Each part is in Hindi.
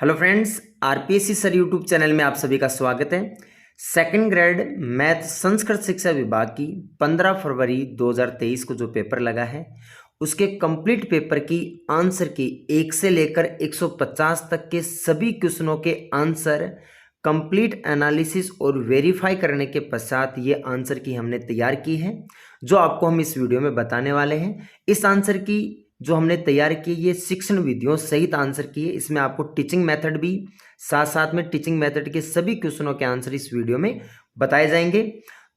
Hello friends, RPSC sir YouTube channel में आप सभी का स्वागत है। सेकंड ग्रेड मैथ संस्कृत शिक्षा विभाग की 15 फरवरी 2023 को जो पेपर लगा है उसके कंप्लीट पेपर की आंसर की 1 से लेकर 150 तक के सभी क्वेश्चनों के आंसर कंप्लीट एनालिसिस और वेरीफाई करने के पश्चात ये आंसर की हमने तैयार की है, जो आपको हम इस वीडियो में बताने वाले हैं। इस आंसर की जो हमने तैयार की ये शिक्षण विधियों सहित आंसर की है। इसमें आपको टीचिंग मेथड भी साथ साथ में टीचिंग मेथड के सभी क्वेश्चनों के आंसर इस वीडियो में बताए जाएंगे।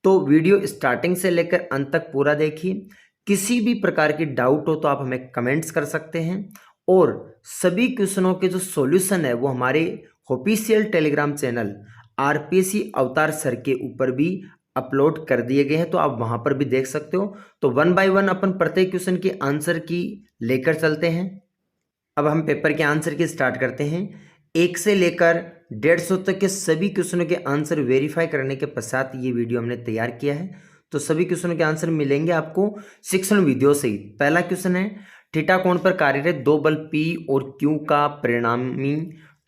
तो वीडियो स्टार्टिंग से लेकर अंत तक पूरा देखिए। किसी भी प्रकार की डाउट हो तो आप हमें कमेंट्स कर सकते हैं और सभी क्वेश्चनों के जो सॉल्यूशन है वो हमारे ऑफिशियल टेलीग्राम चैनल आरपीएससी अवतार सर के ऊपर भी अपलोड कर दिए गए हैं, तो आप वहां पर भी देख सकते हो। तो 1 बाय 1 अपन प्रत्येक क्वेश्चन के आंसर की लेकर चलते हैं। अब हम पेपर के आंसर की स्टार्ट करते हैं। 1 से लेकर 150 तक के सभी क्वेश्चनों के आंसर वेरीफाई करने के पश्चात ये वीडियो हमने तैयार किया है। तो सभी क्वेश्चनों के आंसर मिलेंगे आपको शिक्षण विधियों से ही। पहला क्वेश्चन है, थीटा कोण पर कार्यरत दो बल P और Q का परिणामी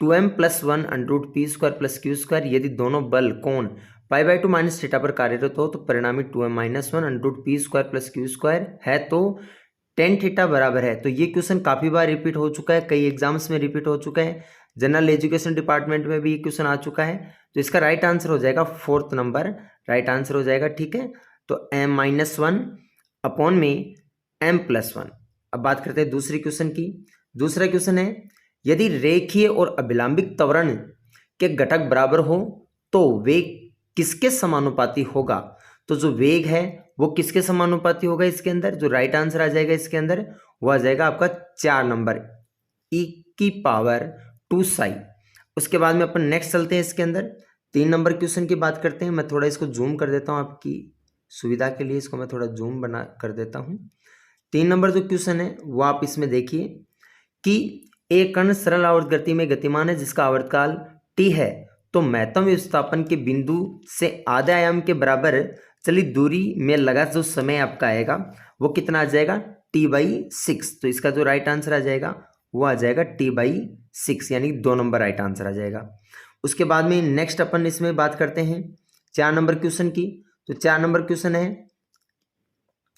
2m + 1 √p² + q² यदि दोनों बल कोण π/2 माइनस थीटा पर कार्यरत हो तो परिणामी 2m - 1 √p² + q² है, तो टेन थीटा बराबर है। तो ये क्वेश्चन काफी बार रिपीट हो चुका है, कई एग्जाम्स में रिपीट हो चुका है, जनरल एजुकेशन डिपार्टमेंट में भी ये क्वेश्चन आ चुका है। तो इसका राइट आंसर हो जाएगा 4th नंबर राइट आंसर हो जाएगा। ठीक है, तो m-1 अपॉन में m+1। अब बात करते हैं दूसरी क्वेश्चन की। दूसरा क्वेश्चन है, यदि रेखीय और अभिलंबिक त्वरण के घटक बराबर हो तो वेग किसके समानुपाती होगा। तो जो वेग है वो किसके समानुपाती होगा, इसके अंदर जो राइट आंसर आ जाएगा इसके अंदर वो आ जाएगा आपका 4 नंबर e⁻²ψ। उसके बाद में अपन नेक्स्ट चलते हैं। इसके अंदर 3 नंबर क्वेश्चन की बात करते हैं। मैं थोड़ा इसको जूम कर देता हूँ आपकी सुविधा के लिए, इसको मैं थोड़ा जूम बना कर देता हूँ। 3 नंबर जो क्वेश्चन है वो आप इसमें देखिए कि एक कण सरल आवर्त गति में गतिमान है जिसका आवर्तकाल t है, तो महत्तम विस्थापन के बिंदु से आधे आयाम के बराबर चलित दूरी में लगा जो समय आपका आएगा वो कितना आ जाएगा t/6। तो इसका जो राइट आंसर आ जाएगा वो आ जाएगा t/6, यानी 2 नंबर राइट आंसर आ जाएगा। उसके बाद में नेक्स्ट अपन इसमें बात करते हैं 4 नंबर क्वेश्चन की। तो 4 नंबर क्वेश्चन है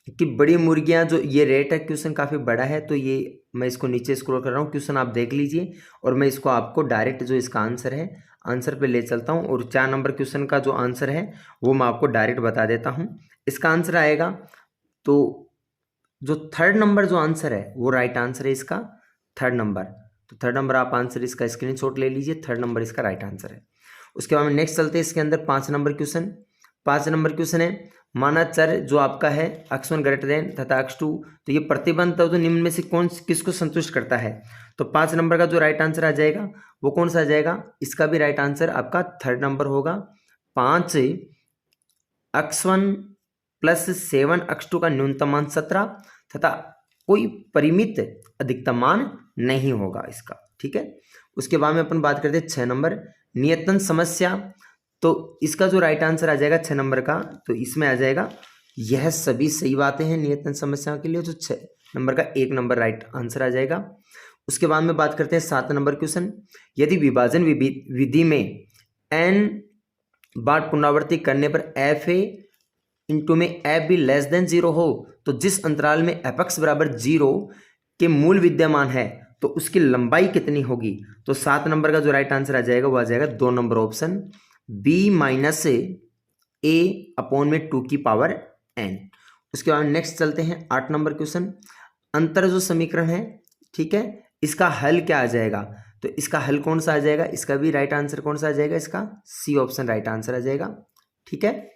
कि बड़ी मुर्गियां जो ये रेट है, क्वेश्चन काफ़ी बड़ा है, तो ये मैं इसको नीचे स्क्रॉल कर रहा हूँ, क्वेश्चन आप देख लीजिए और मैं इसको आपको डायरेक्ट जो इसका आंसर है आंसर पे ले चलता हूँ और 4 नंबर क्वेश्चन का जो आंसर है वो मैं आपको डायरेक्ट बता देता हूँ। इसका आंसर आएगा, तो जो 3rd नंबर जो आंसर है वो राइट आंसर है इसका 3rd नंबर। तो 3rd नंबर आप आंसर इसका स्क्रीनशॉट ले लीजिए, 3rd नंबर इसका राइट आंसर है। उसके बाद में नेक्स्ट चलते हैं इसके अंदर 5 नंबर क्वेश्चन। 5 नंबर क्वेश्चन है, माना चर जो आपका है x1 > तथा x2, तो ये प्रतिबंध तो निम्न में से कौन किसको संतुष्ट करता है। तो 5 नंबर का जो राइट आंसर आ जाएगा वो कौन सा आ जाएगा, इसका भी राइट आंसर आपका 3rd नंबर होगा। 5x1 + 7x2 का न्यूनतम मान 17 तथा कोई परिमित अधिकतम मान नहीं होगा इसका। ठीक है, उसके बाद में अपन बात करते हैं 6 नंबर नियतन समस्या। तो इसका जो राइट आंसर आ जाएगा 6 नंबर का, तो इसमें आ जाएगा यह सभी सही बातें हैं नियतन समस्या के लिए, तो 6 नंबर का 1 नंबर राइट आंसर आ जाएगा। उसके बाद में बात करते हैं 7 नंबर क्वेश्चन, यदि विभाजन विधि में n बार पुनरावृत्ति करने पर fa में f भी <0 हो तो जिस अंतराल में fx = 0 के मूल विद्यमान है तो उसकी लंबाई कितनी होगी। तो 7 नंबर का जो राइट आंसर आ जाएगा वो आ जाएगा 2 नंबर ऑप्शन b - a/2n। उसके बाद नेक्स्ट चलते हैं 8 नंबर क्वेश्चन, अंतर जो समीकरण है, ठीक है, इसका हल क्या आ जाएगा। तो इसका हल कौन सा आ जाएगा, इसका भी राइट आंसर कौन सा आ जाएगा, इसका सी ऑप्शन राइट आंसर आ जाएगा। ठीक है,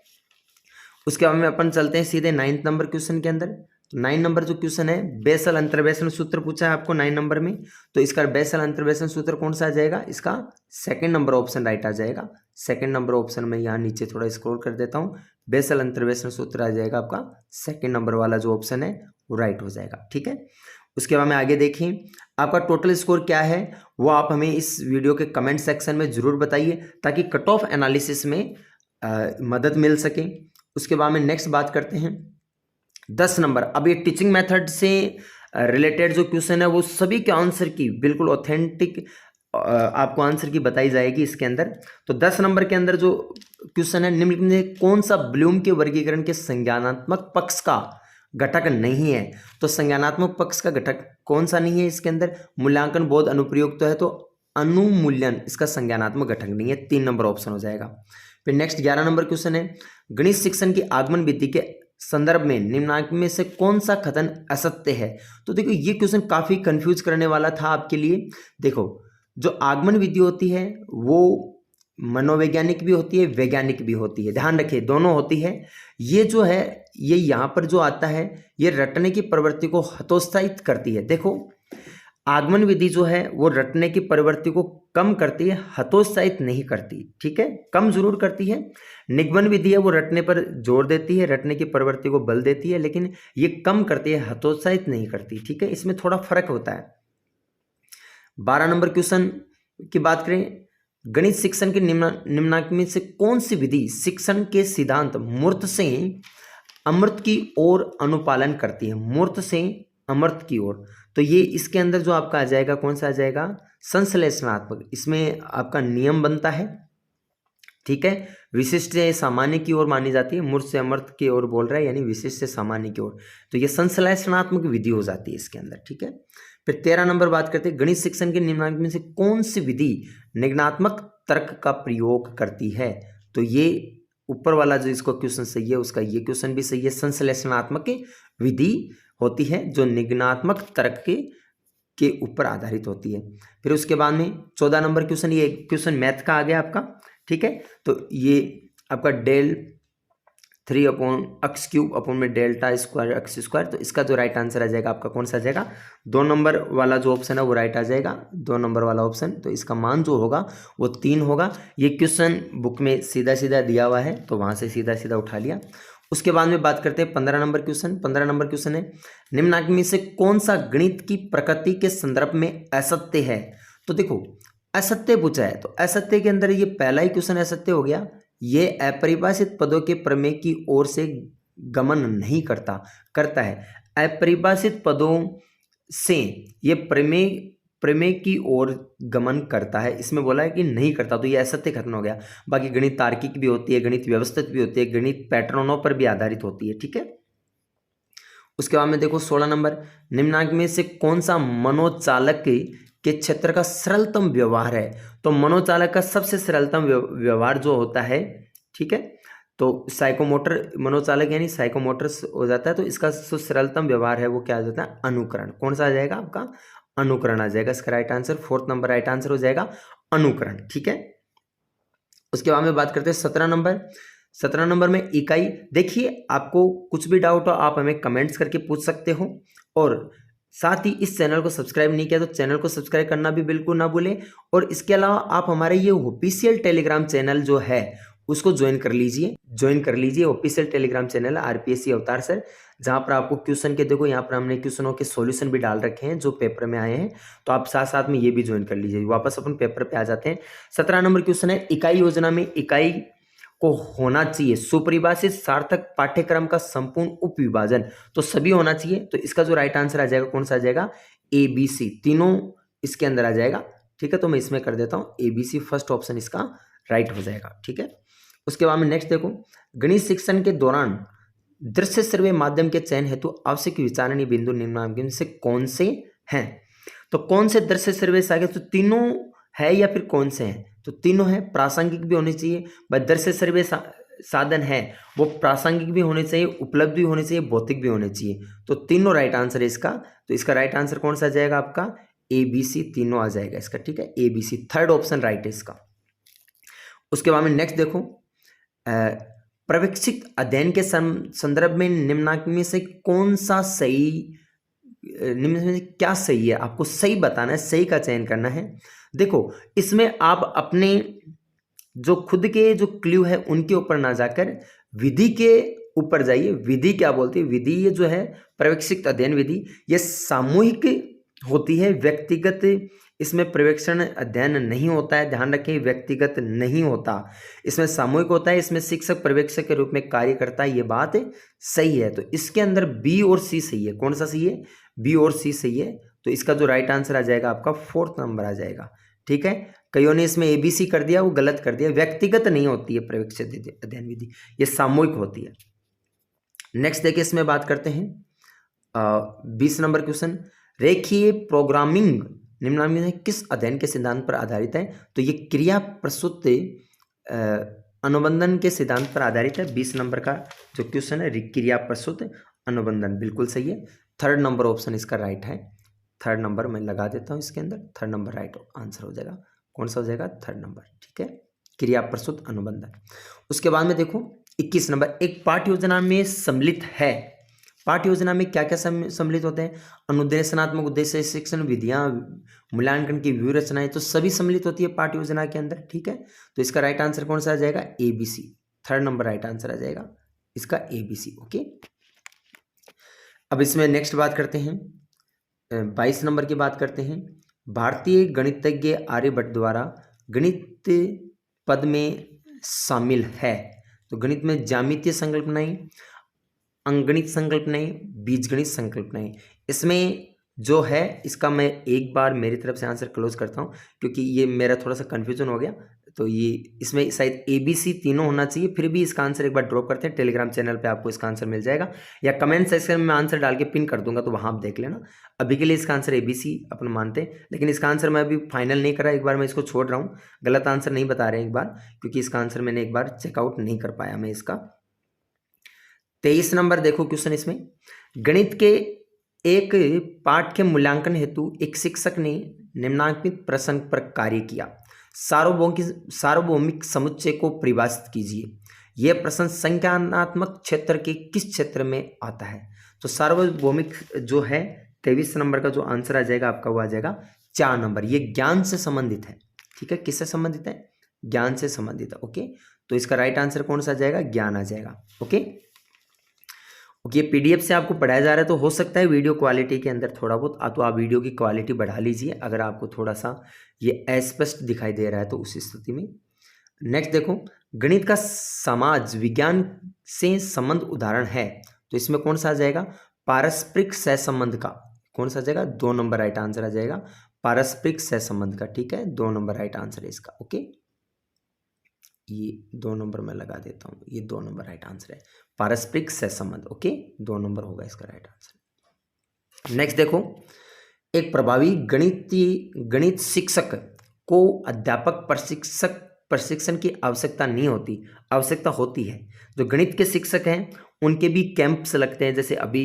उसके बाद में अपन चलते हैं सीधे 9th नंबर क्वेश्चन के अंदर। तो 9 नंबर जो क्वेश्चन है, बेसल अंतर्वेशन सूत्र पूछा है आपको 9 नंबर में, तो इसका बेसल अंतर्वेशन सूत्र कौन सा आ जाएगा, इसका 2nd नंबर ऑप्शन राइट आ जाएगा। 2nd नंबर ऑप्शन में यहाँ नीचे थोड़ा स्क्रॉल कर देता हूँ, बेसल अंतर्वेशन सूत्र आ जाएगा आपका 2nd नंबर वाला जो ऑप्शन है वो राइट हो जाएगा। ठीक है, उसके बाद में आगे देखिए आपका टोटल स्कोर क्या है वो आप हमें इस वीडियो के कमेंट सेक्शन में जरूर बताइए ताकि कट ऑफ एनालिसिस में मदद मिल सके। उसके बाद में नेक्स्ट बात करते हैं 10 नंबर। अब ये टीचिंग मेथड से रिलेटेड जो क्वेश्चन है वो सभी के आंसर की बिल्कुल ऑथेंटिक आपको आंसर की बताई जाएगी इसके अंदर। तो 10 नंबर के अंदर जो क्वेश्चन है, निम्नलिखित में कौन सा ब्लूम के वर्गीकरण के संज्ञानात्मक पक्ष का घटक नहीं है? तो संज्ञानात्मक पक्ष का घटक कौन सा नहीं है इसके अंदर? मूल्यांकन, बोध, अनुप्रयोग तो है, तो अनुमूल्यन इसका संज्ञानात्मक घटक नहीं है। 3 नंबर ऑप्शन हो जाएगा। फिर नेक्स्ट 11 नंबर क्वेश्चन है, गणित शिक्षण की आगमन विधि के संदर्भ में निम्नलिखित में से कौन सा कथन असत्य है? तो देखो ये क्वेश्चन काफी कंफ्यूज करने वाला था आपके लिए। देखो जो आगमन विधि होती है वो मनोवैज्ञानिक भी होती है, वैज्ञानिक भी होती है, ध्यान रखिए दोनों होती है। ये जो है ये यहाँ पर जो आता है ये रटने की प्रवृत्ति को हतोत्साहित करती है। देखो आगमन विधि जो है वो रटने की प्रवृत्ति को कम करती है, हतोत्साहित नहीं करती, ठीक है, कम जरूर करती है। निगमन विधि है वो रटने पर जोर देती है, रटने की प्रवृत्ति को बल देती है, लेकिन ये कम करती है, हतोत्साहित नहीं करती, ठीक है, इसमें थोड़ा फर्क होता है। 12 नंबर क्वेश्चन की बात करें, गणित शिक्षण के निम्नलिखित में से कौन सी विधि शिक्षण के सिद्धांत मूर्त से अमृत की ओर अनुपालन करती है? मूर्त से अमृत की ओर, तो ये इसके अंदर जो आपका आ जाएगा कौन सा आ जाएगा? संश्लेषणात्मक। इसमें आपका नियम बनता है, ठीक है, विशिष्ट से सामान्य की ओर मानी जाती है, मूर्त से अमृत की ओर बोल रहा है यानी विशिष्ट से सामान्य की ओर, तो ये संश्लेषणात्मक विधि हो जाती है इसके अंदर, ठीक है। फिर 13 नंबर बात करते हैं, गणित शिक्षण के निम्नलिखित में से कौन सी विधि निगमनात्मक तर्क का प्रयोग करती है? तो ये ऊपर वाला जो इसको क्वेश्चन सही है उसका ये क्वेश्चन भी सही है। संश्लेषणात्मक विधि होती है जो निगमनात्मक तर्क के ऊपर आधारित होती है। फिर उसके बाद में 14 नंबर क्वेश्चन, ये क्वेश्चन मैथ का आ गया आपका, ठीक है, तो ये आपका डेल 3/x³ में डेल्टा स्क्वायर x², तो इसका जो राइट आंसर आ जाएगा आपका कौन सा आ जाएगा? 2 नंबर वाला जो ऑप्शन है वो राइट आ जाएगा, 2 नंबर वाला ऑप्शन। तो इसका मान जो होगा वो 3 होगा। ये क्वेश्चन बुक में सीधा सीधा दिया हुआ है तो वहां से सीधा सीधा उठा लिया। उसके बाद में बात करते हैं 15 नंबर क्वेश्चन। 15 नंबर क्वेश्चन है, निम्नलिखित में से कौन सा गणित की प्रकृति के संदर्भ में असत्य है? तो देखो असत्य पूछा है, तो असत्य के अंदर ये पहला ही क्वेश्चन असत्य हो गया। ये अपरिभाषित पदों के प्रमेय की ओर से गमन नहीं करता है। अपरिभाषित पदों से ये प्रमेय की ओर गमन करता है, इसमें बोला है कि नहीं करता, तो ये असत्य खत्म हो गया। बाकी गणित तार्किक भी होती है, गणित व्यवस्थित भी होती है, गणित पैटर्नों पर भी आधारित होती है, ठीक है। उसके बाद में देखो 16 नंबर, निम्नलिखित में से कौन सा मनोचालक के क्षेत्र का सरलतम व्यवहार है? तो मनोचालक का सबसे सरलतम व्यवहार जो होता है, ठीक है, तो साइकोमोटर मनोचालक यानी साइकोमोटर हो जाता है, तो इसका जो सरलतम व्यवहार है वो क्या आ जाता है? अनुकरण। कौन सा आ जाएगा आपका? अनुकरण आ जाएगा इसका right answer. 4th number right answer हो जाएगा अनुकरण, ठीक है। उसके बाद में बात करते हैं 17 नंबर। 17 नंबर में इकाई, देखिए आपको कुछ भी डाउट हो आप हमें कमेंट्स करके पूछ सकते हो, और साथ ही इस चैनल को सब्सक्राइब नहीं किया तो चैनल को सब्सक्राइब करना भी बिल्कुल ना भूलें। और इसके अलावा आप हमारे ये ऑफिशियल टेलीग्राम चैनल जो है उसको ज्वाइन कर लीजिए। ऑफिशियल टेलीग्राम चैनल है आरपीएससी अवतार सर, जहाँ पर आपको क्वेश्चन के, देखो यहाँ पर हमने क्वेश्चनों के सॉल्यूशन भी डाल रखे हैं जो पेपर में आए हैं, तो आप साथ साथ में ये भी ज्वाइन कर लीजिए। वापस अपन पेपर पे आ जाते हैं। 17 नंबर क्वेश्चन है, इकाई योजना में इकाई को होना चाहिए सुपरिभाषित सार्थक पाठ्यक्रम का संपूर्ण उपविभाजन, तो सभी होना चाहिए। तो इसका जो राइट आंसर आ जाएगा कौन सा आ जाएगा? ABC, तीनों इसके अंदर आ जाएगा, ठीक है। तो मैं इसमें कर देता हूँ ABC, फर्स्ट ऑप्शन इसका राइट हो जाएगा, ठीक है। उसके बाद में नेक्स्ट देखो, गणित शिक्षण के दौरान दृश्य श्रव्य माध्यम के चयन हेतु आवश्यक विचारणीय बिंदु निम्नलिखित से कौन से हैं? तो कौन से दृश्य श्रव्य साधन, तो तीनों है या फिर कौन से हैं? तो तीनों है। प्रासंगिक भी होने चाहिए, भाई दृश्य श्रव्य साधन है वो प्रासंगिक भी होने चाहिए, उपलब्ध भी होने चाहिए, भौतिक भी होने चाहिए, तो तीनों राइट आंसर है इसका। तो इसका राइट आंसर कौन सा आ जाएगा आपका? ABC, तीनों आ जाएगा इसका, ठीक है, ABC, 3rd ऑप्शन राइट है इसका। उसके बाद में नेक्स्ट देखो, प्रवेक्षित अध्ययन के संदर्भ में निम्नलिखित में से कौन सा सही, निम्न में क्या सही है, आपको सही बताना है, सही का चयन करना है। देखो इसमें आप अपने जो खुद के जो क्लू है उनके ऊपर ना जाकर विधि के ऊपर जाइए। विधि क्या बोलती है? विधि ये जो है प्रवेक्षित अध्ययन विधि, ये सामूहिक होती है, व्यक्तिगत इसमें पर्यवेक्षण अध्ययन नहीं होता है, ध्यान रखें, व्यक्तिगत नहीं होता, इसमें सामूहिक होता है, इसमें शिक्षक पर्यवेक्षक के रूप में कार्य करता है, ये बात सही है। तो इसके अंदर B और C सही है। कौन सा सही है? B और C सही है। तो इसका जो राइट आंसर आ जाएगा आपका 4th नंबर आ जाएगा, ठीक है। कईयों ने इसमें ABC कर दिया, वो गलत कर दिया। व्यक्तिगत नहीं होती है पर्यवेक्षित अध्ययन विधि, ये सामूहिक होती है। नेक्स्ट देखिए, इसमें बात करते हैं 20 नंबर क्वेश्चन, रेखीय प्रोग्रामिंग निम्नलिखित में किस अध्ययन के सिद्धांत पर आधारित है? तो ये क्रिया प्रसूत अनुबंधन के सिद्धांत पर आधारित है। 20 नंबर का जो क्वेश्चन है, क्रिया प्रसूत अनुबंधन, बिल्कुल सही है। थर्ड नंबर ऑप्शन इसका राइट है। थर्ड नंबर मैं लगा देता हूँ इसके अंदर, थर्ड नंबर राइट आंसर हो जाएगा। कौन सा हो जाएगा? थर्ड नंबर, ठीक है, क्रिया प्रसूत अनुबंधन। उसके बाद में देखो 21 नंबर, एक पाठ्य योजना में सम्मिलित है। पाठ्य योजना में क्या क्या सम्मिलित होते हैं? अनुदेशनात्मक उद्देश्य, शिक्षण विधियां, मूल्यांकन की व्यूह रचनाएं, तो सभी सम्मिलित होती है पाठ्य योजना के अंदर, ठीक है। तो इसका राइट आंसर कौन सा आ जाएगा? ABC, third number right answer आ जाएगा इसका ABC, ओके। अब इसमें नेक्स्ट बात करते हैं 22 नंबर की बात करते हैं। भारतीय गणितज्ञ आर्यभट्ट द्वारा गणित पद में शामिल है। तो गणित में ज्यामितीय संकल्पनाएं, अंकगणित संकल्पनाएं, बीजगणित संकल्पनाएं, इसमें जो है इसका मैं एक बार मेरी तरफ से आंसर क्लोज करता हूं, क्योंकि ये मेरा थोड़ा सा कन्फ्यूजन हो गया। तो ये इसमें शायद ABC तीनों होना चाहिए, फिर भी इसका आंसर एक बार ड्रॉप करते हैं। टेलीग्राम चैनल पे आपको इसका आंसर मिल जाएगा, या कमेंट सेक्शन में आंसर डाल के पिन कर दूंगा, तो वहाँ आप देख लेना। अभी के लिए इसका आंसर ABC अपन मानते हैं, लेकिन इसका आंसर मैं अभी फाइनल नहीं करा, एक बार मैं इसको छोड़ रहा हूँ, गलत आंसर नहीं बता रहे हैं एक बार, क्योंकि इसका आंसर मैंने एक बार चेकआउट नहीं कर पाया मैं इसका। 23 नंबर देखो क्वेश्चन, इसमें गणित के एक पाठ के मूल्यांकन हेतु एक शिक्षक ने निम्नांकित प्रश्न पर कार्य किया। सार्वभौमिक समुच्चय को परिभाषित कीजिए। यह प्रश्न संख्यात्मक क्षेत्र के किस क्षेत्र में आता है? तो सार्वभौमिक जो है 23 नंबर का जो आंसर आ जाएगा आपका, वो आ जाएगा 4 नंबर। ये ज्ञान से संबंधित है, ठीक है। किससे संबंधित है? ज्ञान से संबंधित है, ओके। तो इसका राइट आंसर कौन सा आ जाएगा? ज्ञान आ जाएगा, ओके। ये PDF से आपको पढ़ाया जा रहा है, तो हो सकता है वीडियो क्वालिटी के अंदर थोड़ा बहुत, तो आप वीडियो की क्वालिटी बढ़ा लीजिए अगर आपको थोड़ा सा ये अस्पष्ट दिखाई दे रहा है तो उस स्थिति में। नेक्स्ट देखो, गणित का समाज विज्ञान से संबंध उदाहरण है। तो इसमें कौन सा आ जाएगा? पारस्परिक सहसंबंध का। कौन सा आ जाएगा? 2 नंबर राइट आंसर आ जाएगा पारस्परिक सहसंबंध का, ठीक है। 2 नंबर राइट आंसर है इसका, ओके। ये 2 नंबर मैं लगा देता हूँ, ये 2 नंबर राइट आंसर है, पारस्परिक सहसंबंध, ओके। 2 नंबर होगा इसका राइट आंसर। नेक्स्ट देखो, एक प्रभावी गणित शिक्षक को अध्यापक प्रशिक्षण की आवश्यकता नहीं होती, आवश्यकता होती है। जो गणित के शिक्षक हैं उनके भी कैंप्स लगते हैं, जैसे अभी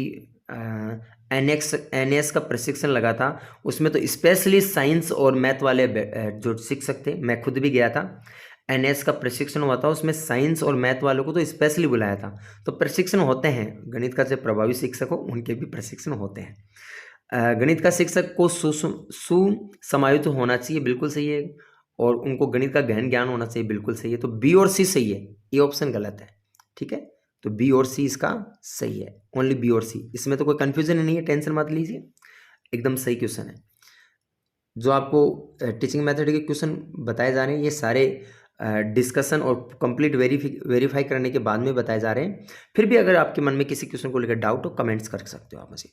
NS का प्रशिक्षण लगा था, उसमें तो स्पेशली साइंस और मैथ वाले जो शिक्षक थे, मैं खुद भी गया था। NS का प्रशिक्षण हुआ था, उसमें साइंस और मैथ वालों को तो स्पेशली बुलाया था। तो प्रशिक्षण होते हैं, गणित का जो प्रभावी शिक्षक हो उनके भी प्रशिक्षण होते हैं। गणित का शिक्षक को सुसमायुक्त होना चाहिए, बिल्कुल सही है। और उनको गणित का गहन ज्ञान होना चाहिए, बिल्कुल सही है। तो B और C सही है, ये ऑप्शन गलत है, ठीक है। तो B और C इसका सही है, ओनली B और C, इसमें तो कोई कन्फ्यूजन नहीं है, टेंशन मत लीजिए, एकदम सही क्वेश्चन है। जो आपको टीचिंग मेथड के क्वेश्चन बताए जा रहे हैं, ये सारे डिस्कशन और कंप्लीट वेरीफाई करने के बाद में बताए जा रहे हैं। फिर भी अगर आपके मन में किसी क्वेश्चन को लेकर डाउट हो, कमेंट्स कर सकते हो आप मुझे।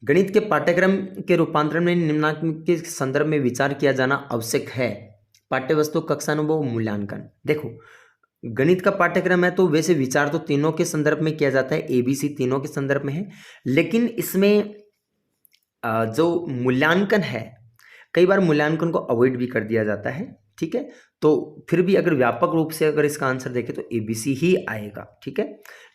गणित के पाठ्यक्रम के रूपांतरण में निम्नलिखित के संदर्भ में विचार किया जाना आवश्यक है। पाठ्य वस्तु, कक्षा अनुभव, मूल्यांकन। देखो, गणित का पाठ्यक्रम है तो वैसे विचार तो तीनों के संदर्भ में किया जाता है, ABC तीनों के संदर्भ में है, लेकिन इसमें जो मूल्यांकन है, कई बार मूल्यांकन को अवॉइड भी कर दिया जाता है, ठीक है। तो फिर भी अगर व्यापक रूप से अगर इसका आंसर देखें तो ABC ही आएगा, ठीक है।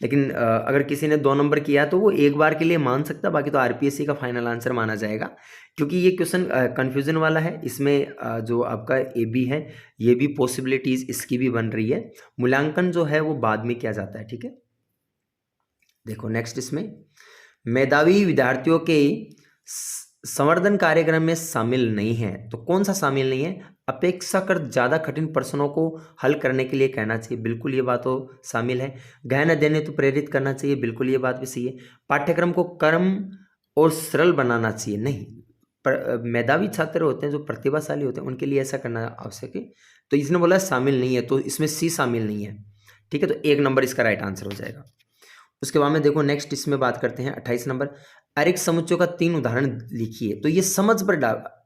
लेकिन अगर किसी ने 2 नंबर किया तो वो एक बार के लिए मान सकता, बाकी तो RPSC का फाइनल आंसर माना जाएगा, क्योंकि ये क्वेश्चन कन्फ्यूजन वाला है। इसमें जो आपका AB है, ये भी पॉसिबिलिटीज इसकी भी बन रही है। मूल्यांकन जो है वो बाद में किया जाता है, ठीक है। देखो नेक्स्ट, इसमें मेधावी विद्यार्थियों के संवर्धन कार्यक्रम में शामिल नहीं है। तो कौन सा शामिल नहीं है? अपेक्षाकृत ज़्यादा कठिन प्रश्नों को हल करने के लिए कहना चाहिए, बिल्कुल ये बात तो शामिल है। गहन अध्ययन हेतु प्रेरित करना चाहिए, बिल्कुल ये बात भी सही है। पाठ्यक्रम को कर्म और सरल बनाना चाहिए, नहीं। मेधावी छात्र होते हैं, जो प्रतिभाशाली होते हैं, उनके लिए ऐसा करना आवश्यक है। तो इसने बोला शामिल नहीं है, तो इसमें C शामिल नहीं है, ठीक है। तो 1 नंबर इसका राइट आंसर हो जाएगा। उसके बाद में देखो नेक्स्ट, इसमें बात करते हैं 28 नंबर, अरेख समुच्चयों का 3 उदाहरण लिखिए। तो ये समझ पर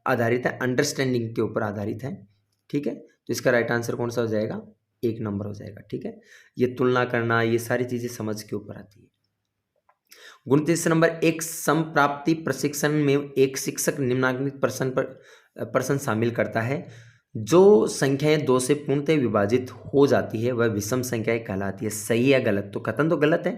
आधारित है, अंडरस्टैंडिंग के ऊपर आधारित है। ठीक है, तो इसका राइट आंसर कौन सा हो जाएगा? 1 नंबर हो जाएगा। ठीक है, ये तुलना करना, ये सारी चीजें समझ के ऊपर आती है। 29 नंबर, एक समप्राप्ति प्रशिक्षण में एक शिक्षक निम्नलिखित प्रश्न शामिल करता है। जो संख्याएं 2 से पूर्णतः विभाजित हो जाती है वह विषम संख्याएं कहलाती है। सही या गलत? तो कथन तो गलत है।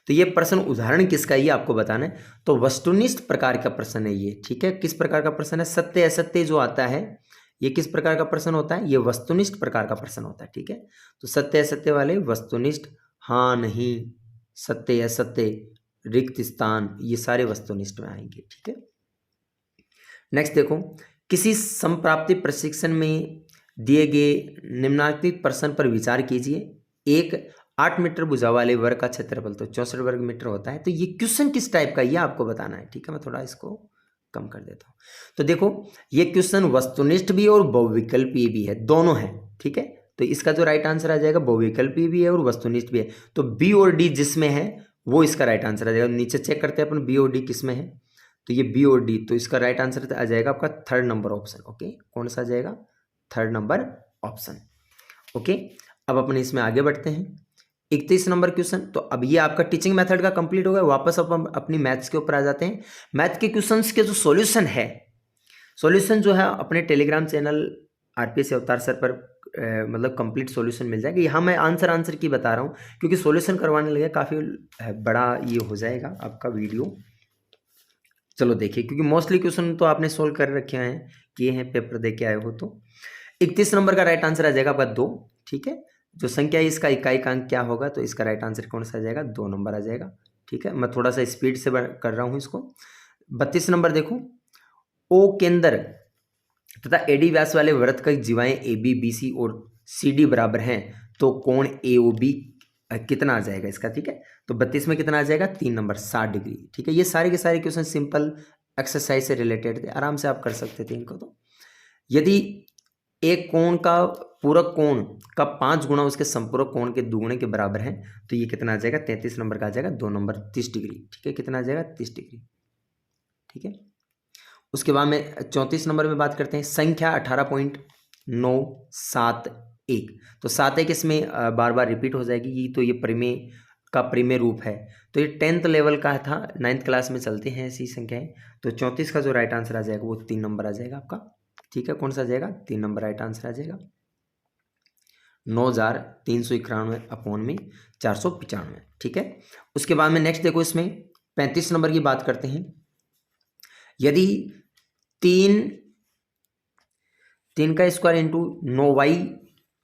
तो ये प्रश्न उदाहरण किसका है ये आपको बताना है। तो वस्तुनिष्ठ प्रकार का प्रश्न है ये। ठीक है, किस प्रकार का प्रश्न है? सत्य असत्य जो आता है ये किस प्रकार का प्रश्न होता है? ये वस्तुनिष्ठ प्रकार का प्रश्न होता है। ठीक है, तो सत्य असत्य वाले वस्तुनिष्ठ, हाँ नहीं, सत्य असत्य, रिक्त स्थान, ये सारे वस्तुनिष्ठ में आएंगे। ठीक है, नेक्स्ट देखो, किसी संप्राप्ति प्रशिक्षण में दिए गए निम्नलिखित प्रश्न पर विचार कीजिए। एक 8 मीटर भुजा वाले वर्ग का क्षेत्रफल तो 64 वर्ग मीटर होता है। तो ये क्वेश्चन किस टाइप का ये आपको बताना है। ठीक है, मैं थोड़ा इसको कम कर देता हूँ। तो देखो, ये क्वेश्चन वस्तुनिष्ठ भी और बहुविकल्पीय भी है, दोनों है। ठीक है, तो इसका जो राइट आंसर आ जाएगा बहुविकल्पीय भी है और वस्तुनिष्ठ भी है। तो बी और डी जिसमें है वो इसका राइट आंसर आ जाएगा। नीचे चेक करते हैं अपन बी और डी किस में है। तो ये बी और डी, तो इसका राइट आंसर आ जाएगा आपका 3rd नंबर ऑप्शन। ओके, कौन सा आ जाएगा? 3rd number option. ओके, अब अपन इसमें आगे बढ़ते हैं। 31 नंबर क्वेश्चन। तो अब ये आपका टीचिंग मेथड का कंप्लीट हो गया। वापस अपन अपनी मैथ्स के ऊपर आ जाते हैं। मैथ के क्वेश्चंस के जो सॉल्यूशन है, सॉल्यूशन जो है अपने टेलीग्राम चैनल आरपीएस अवतार सर पर मतलब कंप्लीट सॉल्यूशन मिल जाएगा। यहाँ मैं आंसर की बता रहा हूँ क्योंकि सॉल्यूशन करवाने लगे काफ़ी बड़ा ये हो जाएगा आपका वीडियो। चलो देखिए, क्योंकि मोस्टली क्वेश्चन तो आपने सोल्व कर रखे हैं, किए हैं, पेपर दे के आए हो। तो 31 नंबर का राइट आंसर आ जाएगा आपका 2। ठीक है, जो संख्या है इसका इकाई का अंक क्या होगा? तो इसका राइट आंसर कौन सा आ जाएगा? 2 नंबर आ जाएगा। ठीक है, मैं थोड़ा सा स्पीड से कर रहा हूँ इसको। 32 नंबर देखो, ओ केंद्र तथा एडी व्यास वाले वृत्त की जीवाएं ए बी बी सी और सी डी बराबर हैं तो कोण ए ओ बी कितना आ जाएगा इसका? ठीक है, तो 32 में कितना आ जाएगा? 3 नंबर, 60 डिग्री। ठीक है, ये सारे के सारे क्वेश्चन सिंपल एक्सरसाइज से रिलेटेड थे, आराम से आप कर सकते थे इनको। तो यदि एक कोण का पूरक कोण का 5 गुना उसके संपूरक कोण के दुगुने के बराबर है तो ये कितना आ जाएगा? 33 नंबर का आ जाएगा 2 नंबर, 30 डिग्री। ठीक है, कितना आ जाएगा? 30 डिग्री। ठीक है, उसके बाद में 34 नंबर में बात करते हैं। संख्या 18.971। तो 7 इसमें बार बार रिपीट हो जाएगी। ये तो ये परिमेय का परिमेय रूप है। तो ये 10th लेवल का था, 9th क्लास में चलते हैं ऐसी संख्याएं। तो 34 का जो राइट आंसर आ जाएगा वो 3 नंबर आ जाएगा आपका। ठीक है, कौन सा आ जाएगा? 3 नंबर राइट आंसर आ जाएगा। 9395/495। ठीक है, उसके बाद में नेक्स्ट देखो, इसमें 35 नंबर की बात करते हैं। यदि 3 का स्क्वायर इंटू 9y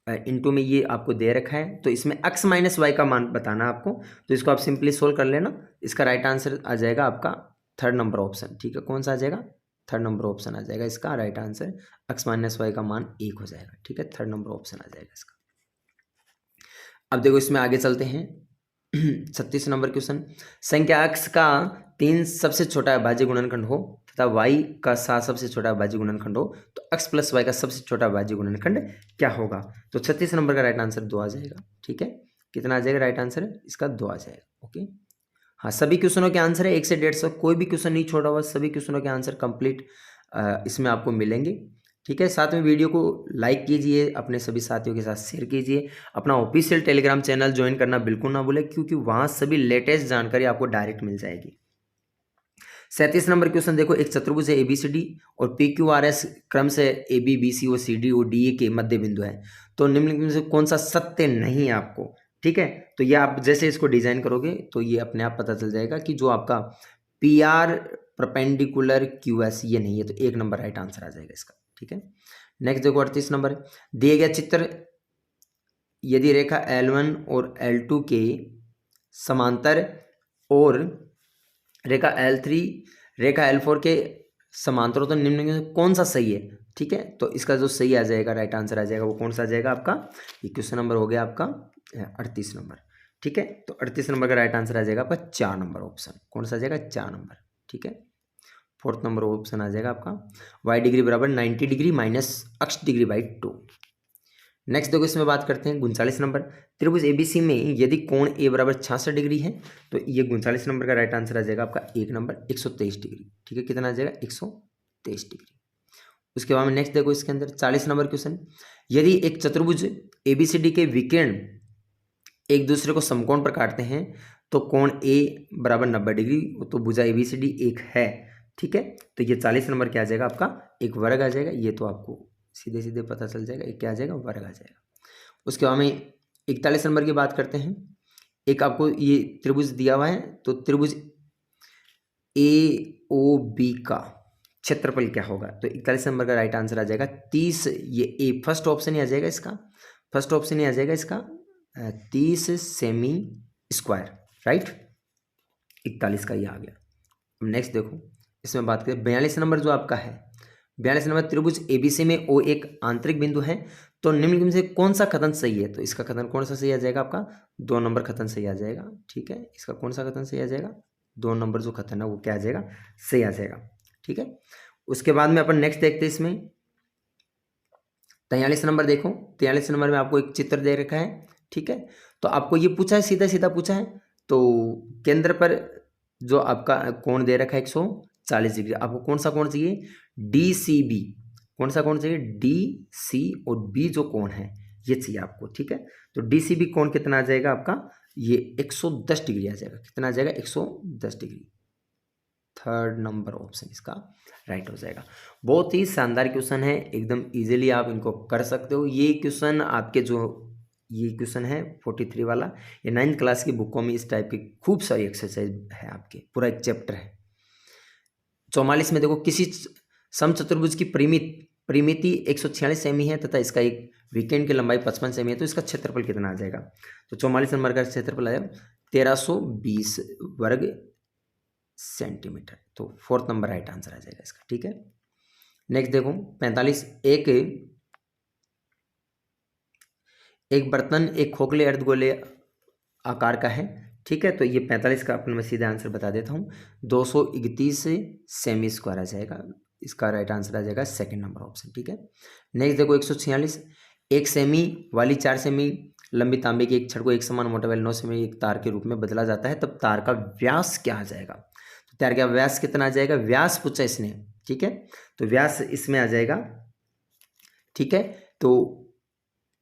इंटू में ये आपको दे रखा है तो इसमें x माइनस वाई का मान बताना आपको। तो इसको आप सिंपली सोल्व कर लेना। इसका राइट आंसर आ जाएगा आपका 3rd नंबर ऑप्शन। ठीक है, कौन सा आ जाएगा? 3rd नंबर ऑप्शन आ जाएगा इसका right answer. x minus y का मान 1 हो जाएगा। ठीक है, 3rd नंबर ऑप्शन आ जाएगा इसका। अब देखो, इसमें आगे चलते हैं। 36 नंबर क्वेश्चन। संख्या x का 3 सबसे छोटा अभाज्य गुणनखंड हो तथा y का 7 सबसे छोटा अभाज्य गुणनखंड हो तो x प्लस वाई का सबसे छोटा अभाज्य गुणनखंड क्या होगा? तो 36 नंबर का राइट आंसर 2 आ जाएगा। ठीक है, कितना आ जाएगा राइट आंसर? इसका 2 आ जाएगा। ओके, हाँ, सभी क्वेश्चनों के आंसर है 1 से 150, कोई भी क्वेश्चन नहीं छोड़ा हुआ, सभी क्वेश्चनों के आंसर कंप्लीट इसमें आपको मिलेंगे। ठीक है, साथ में वीडियो को लाइक कीजिए, अपने सभी साथियों के साथ शेयर कीजिए। अपना ऑफिशियल टेलीग्राम चैनल ज्वाइन करना बिल्कुल ना भूलें क्योंकि वहाँ सभी लेटेस्ट जानकारी आपको डायरेक्ट मिल जाएगी। 37 नंबर क्वेश्चन देखो, एक चतुर्भुज है ABCD और PQRS क्रम से AB BC और CD और DE के मध्य बिंदु है। तो निम्नलिखित में से कौन सा सत्य नहीं है आपको? ठीक है, तो ये आप जैसे इसको डिजाइन करोगे तो ये अपने आप पता चल जाएगा कि जो आपका PR परपेंडिकुलर QS ये नहीं है। तो 1 नंबर राइट आंसर आ जाएगा इसका। ठीक है, नेक्स्ट देखो 38 नंबर, दिए गया चित्र यदि रेखा L1 और L2 के समांतर और रेखा L3 रेखा L4 के समांतर हो तो निम्न में कौन सा सही है? ठीक है, तो इसका जो सही आ जाएगा राइट आंसर आ जाएगा वो कौन सा आ जाएगा आपका? ये क्वेश्चन नंबर हो गया आपका 38 नंबर। ठीक है, तो 38 नंबर का राइट आंसर आ जाएगा आपका 4 नंबर ऑप्शन। कौन सा आ जाएगा? 4 नंबर। ठीक है, 4th नंबर ऑप्शन आ जाएगा आपका y डिग्री बराबर 90 degree minus x degree by 2। Next देखो इसमें बात करते हैं 39 नंबर, त्रिभुज एबीसी में यदि कोण ए बराबर 66 डिग्री है तो ये 39 नंबर का राइट आंसर आ जाएगा आपका 1 नंबर 123 डिग्री। ठीक है, कितना आ जाएगा 123 डिग्री। उसके बाद में नेक्स्ट देखो इसके अंदर 40 नंबर क्वेश्चन, यदि एक चतुर्भुज एबीसीडी के विकर्ण एक दूसरे को समकोण पर काटते हैं तो कोण ए बराबर 90 डिग्री, तो भुजा एबीसीडी एक है। ठीक है, तो ये 40 नंबर क्या आ जाएगा आपका एक वर्ग आ जाएगा, ये तो आपको सीधे सीधे पता चल जाएगा, एक क्या आ जाएगा वर्ग आ जाएगा। उसके बाद में 41 नंबर की बात करते हैं, एक आपको ये त्रिभुज दिया हुआ है, तो त्रिभुज ए ओ बी का क्षेत्रफल क्या होगा, तो 41 नंबर का राइट आंसर आ जाएगा 30, ये ए फर्स्ट ऑप्शन ही आ जाएगा इसका, फर्स्ट ऑप्शन ही आ जाएगा इसका 30 सेमी स्क्वायर, राइट 41 का ये आ गया। नेक्स्ट देखो इसमें बात करें 42 नंबर जो आपका है, 42 नंबर त्रिभुज एबीसी में ओ एक आंतरिक बिंदु है तो निम्नलिखित में से कौन सा कथन सही है, तो इसका कथन कौन सा सही आ जाएगा आपका 2 नंबर कथन सही आ जाएगा। ठीक है, इसका कौन सा कथन सही आ जाएगा 2 नंबर जो कथन है वो क्या आ जाएगा सही आ जाएगा। ठीक है, उसके बाद में अपन नेक्स्ट देखते हैं इसमें 43 नंबर देखो, 43 नंबर में आपको एक चित्र दे रखा है। ठीक है, तो आपको ये पूछा है सीधा सीधा पूछा है, तो केंद्र पर जो आपका कोण दे रखा है 140 डिग्री, आपको कौन सा कोण चाहिए डी सी बी, कौन सा कोण चाहिए डी सी और बी जो कोण है ये चाहिए आपको। ठीक है, तो डी सी बी कोण कितना आ जाएगा आपका ये 110 डिग्री आ जाएगा, कितना आ जाएगा 110 डिग्री, 3rd नंबर ऑप्शन इसका राइट हो जाएगा। बहुत ही शानदार क्वेश्चन है, एकदम इजीली आप इनको कर सकते हो। ये क्वेश्चन आपके जो ये क्वेश्चन है 43 वाला, ये 9th क्लास की बुकों में इस टाइप की खूब सारी एक्सरसाइज है, आपके पूरा एक चैप्टर है। 44 में देखो किसी समचतुर्भुज की परिमिति 146 सेमी है तथा इसका एक विकर्ण की लंबाई 55 सेमी है, तो इसका क्षेत्रफल कितना आ जाएगा, तो 44 नंबर का क्षेत्रफल आएगा 1320 वर्ग सेंटीमीटर, तो 4th नंबर राइट आंसर आ जाएगा इसका। ठीक है, नेक्स्ट देखो 45, एक बर्तन एक खोखले अर्धगोले आकार का है। ठीक है, तो ये 45 का अपन मैं सीधा आंसर बता देता हूँ 231 सेमी स्क्वायर आ जाएगा, इसका राइट आंसर आ जाएगा 2nd नंबर ऑप्शन। ठीक है, नेक्स्ट देखो 146, 1 सेमी वाली 4 सेमी लंबी तांबे की एक छड़ को एक समान मोटा वाले 9 सेमी एक तार के रूप में बदला जाता है, तब तार का व्यास क्या आ जाएगा, तो तार का व्यास कितना आ जाएगा, व्यास पूछा इसने। ठीक है, तो व्यास इसमें आ जाएगा। ठीक है, तो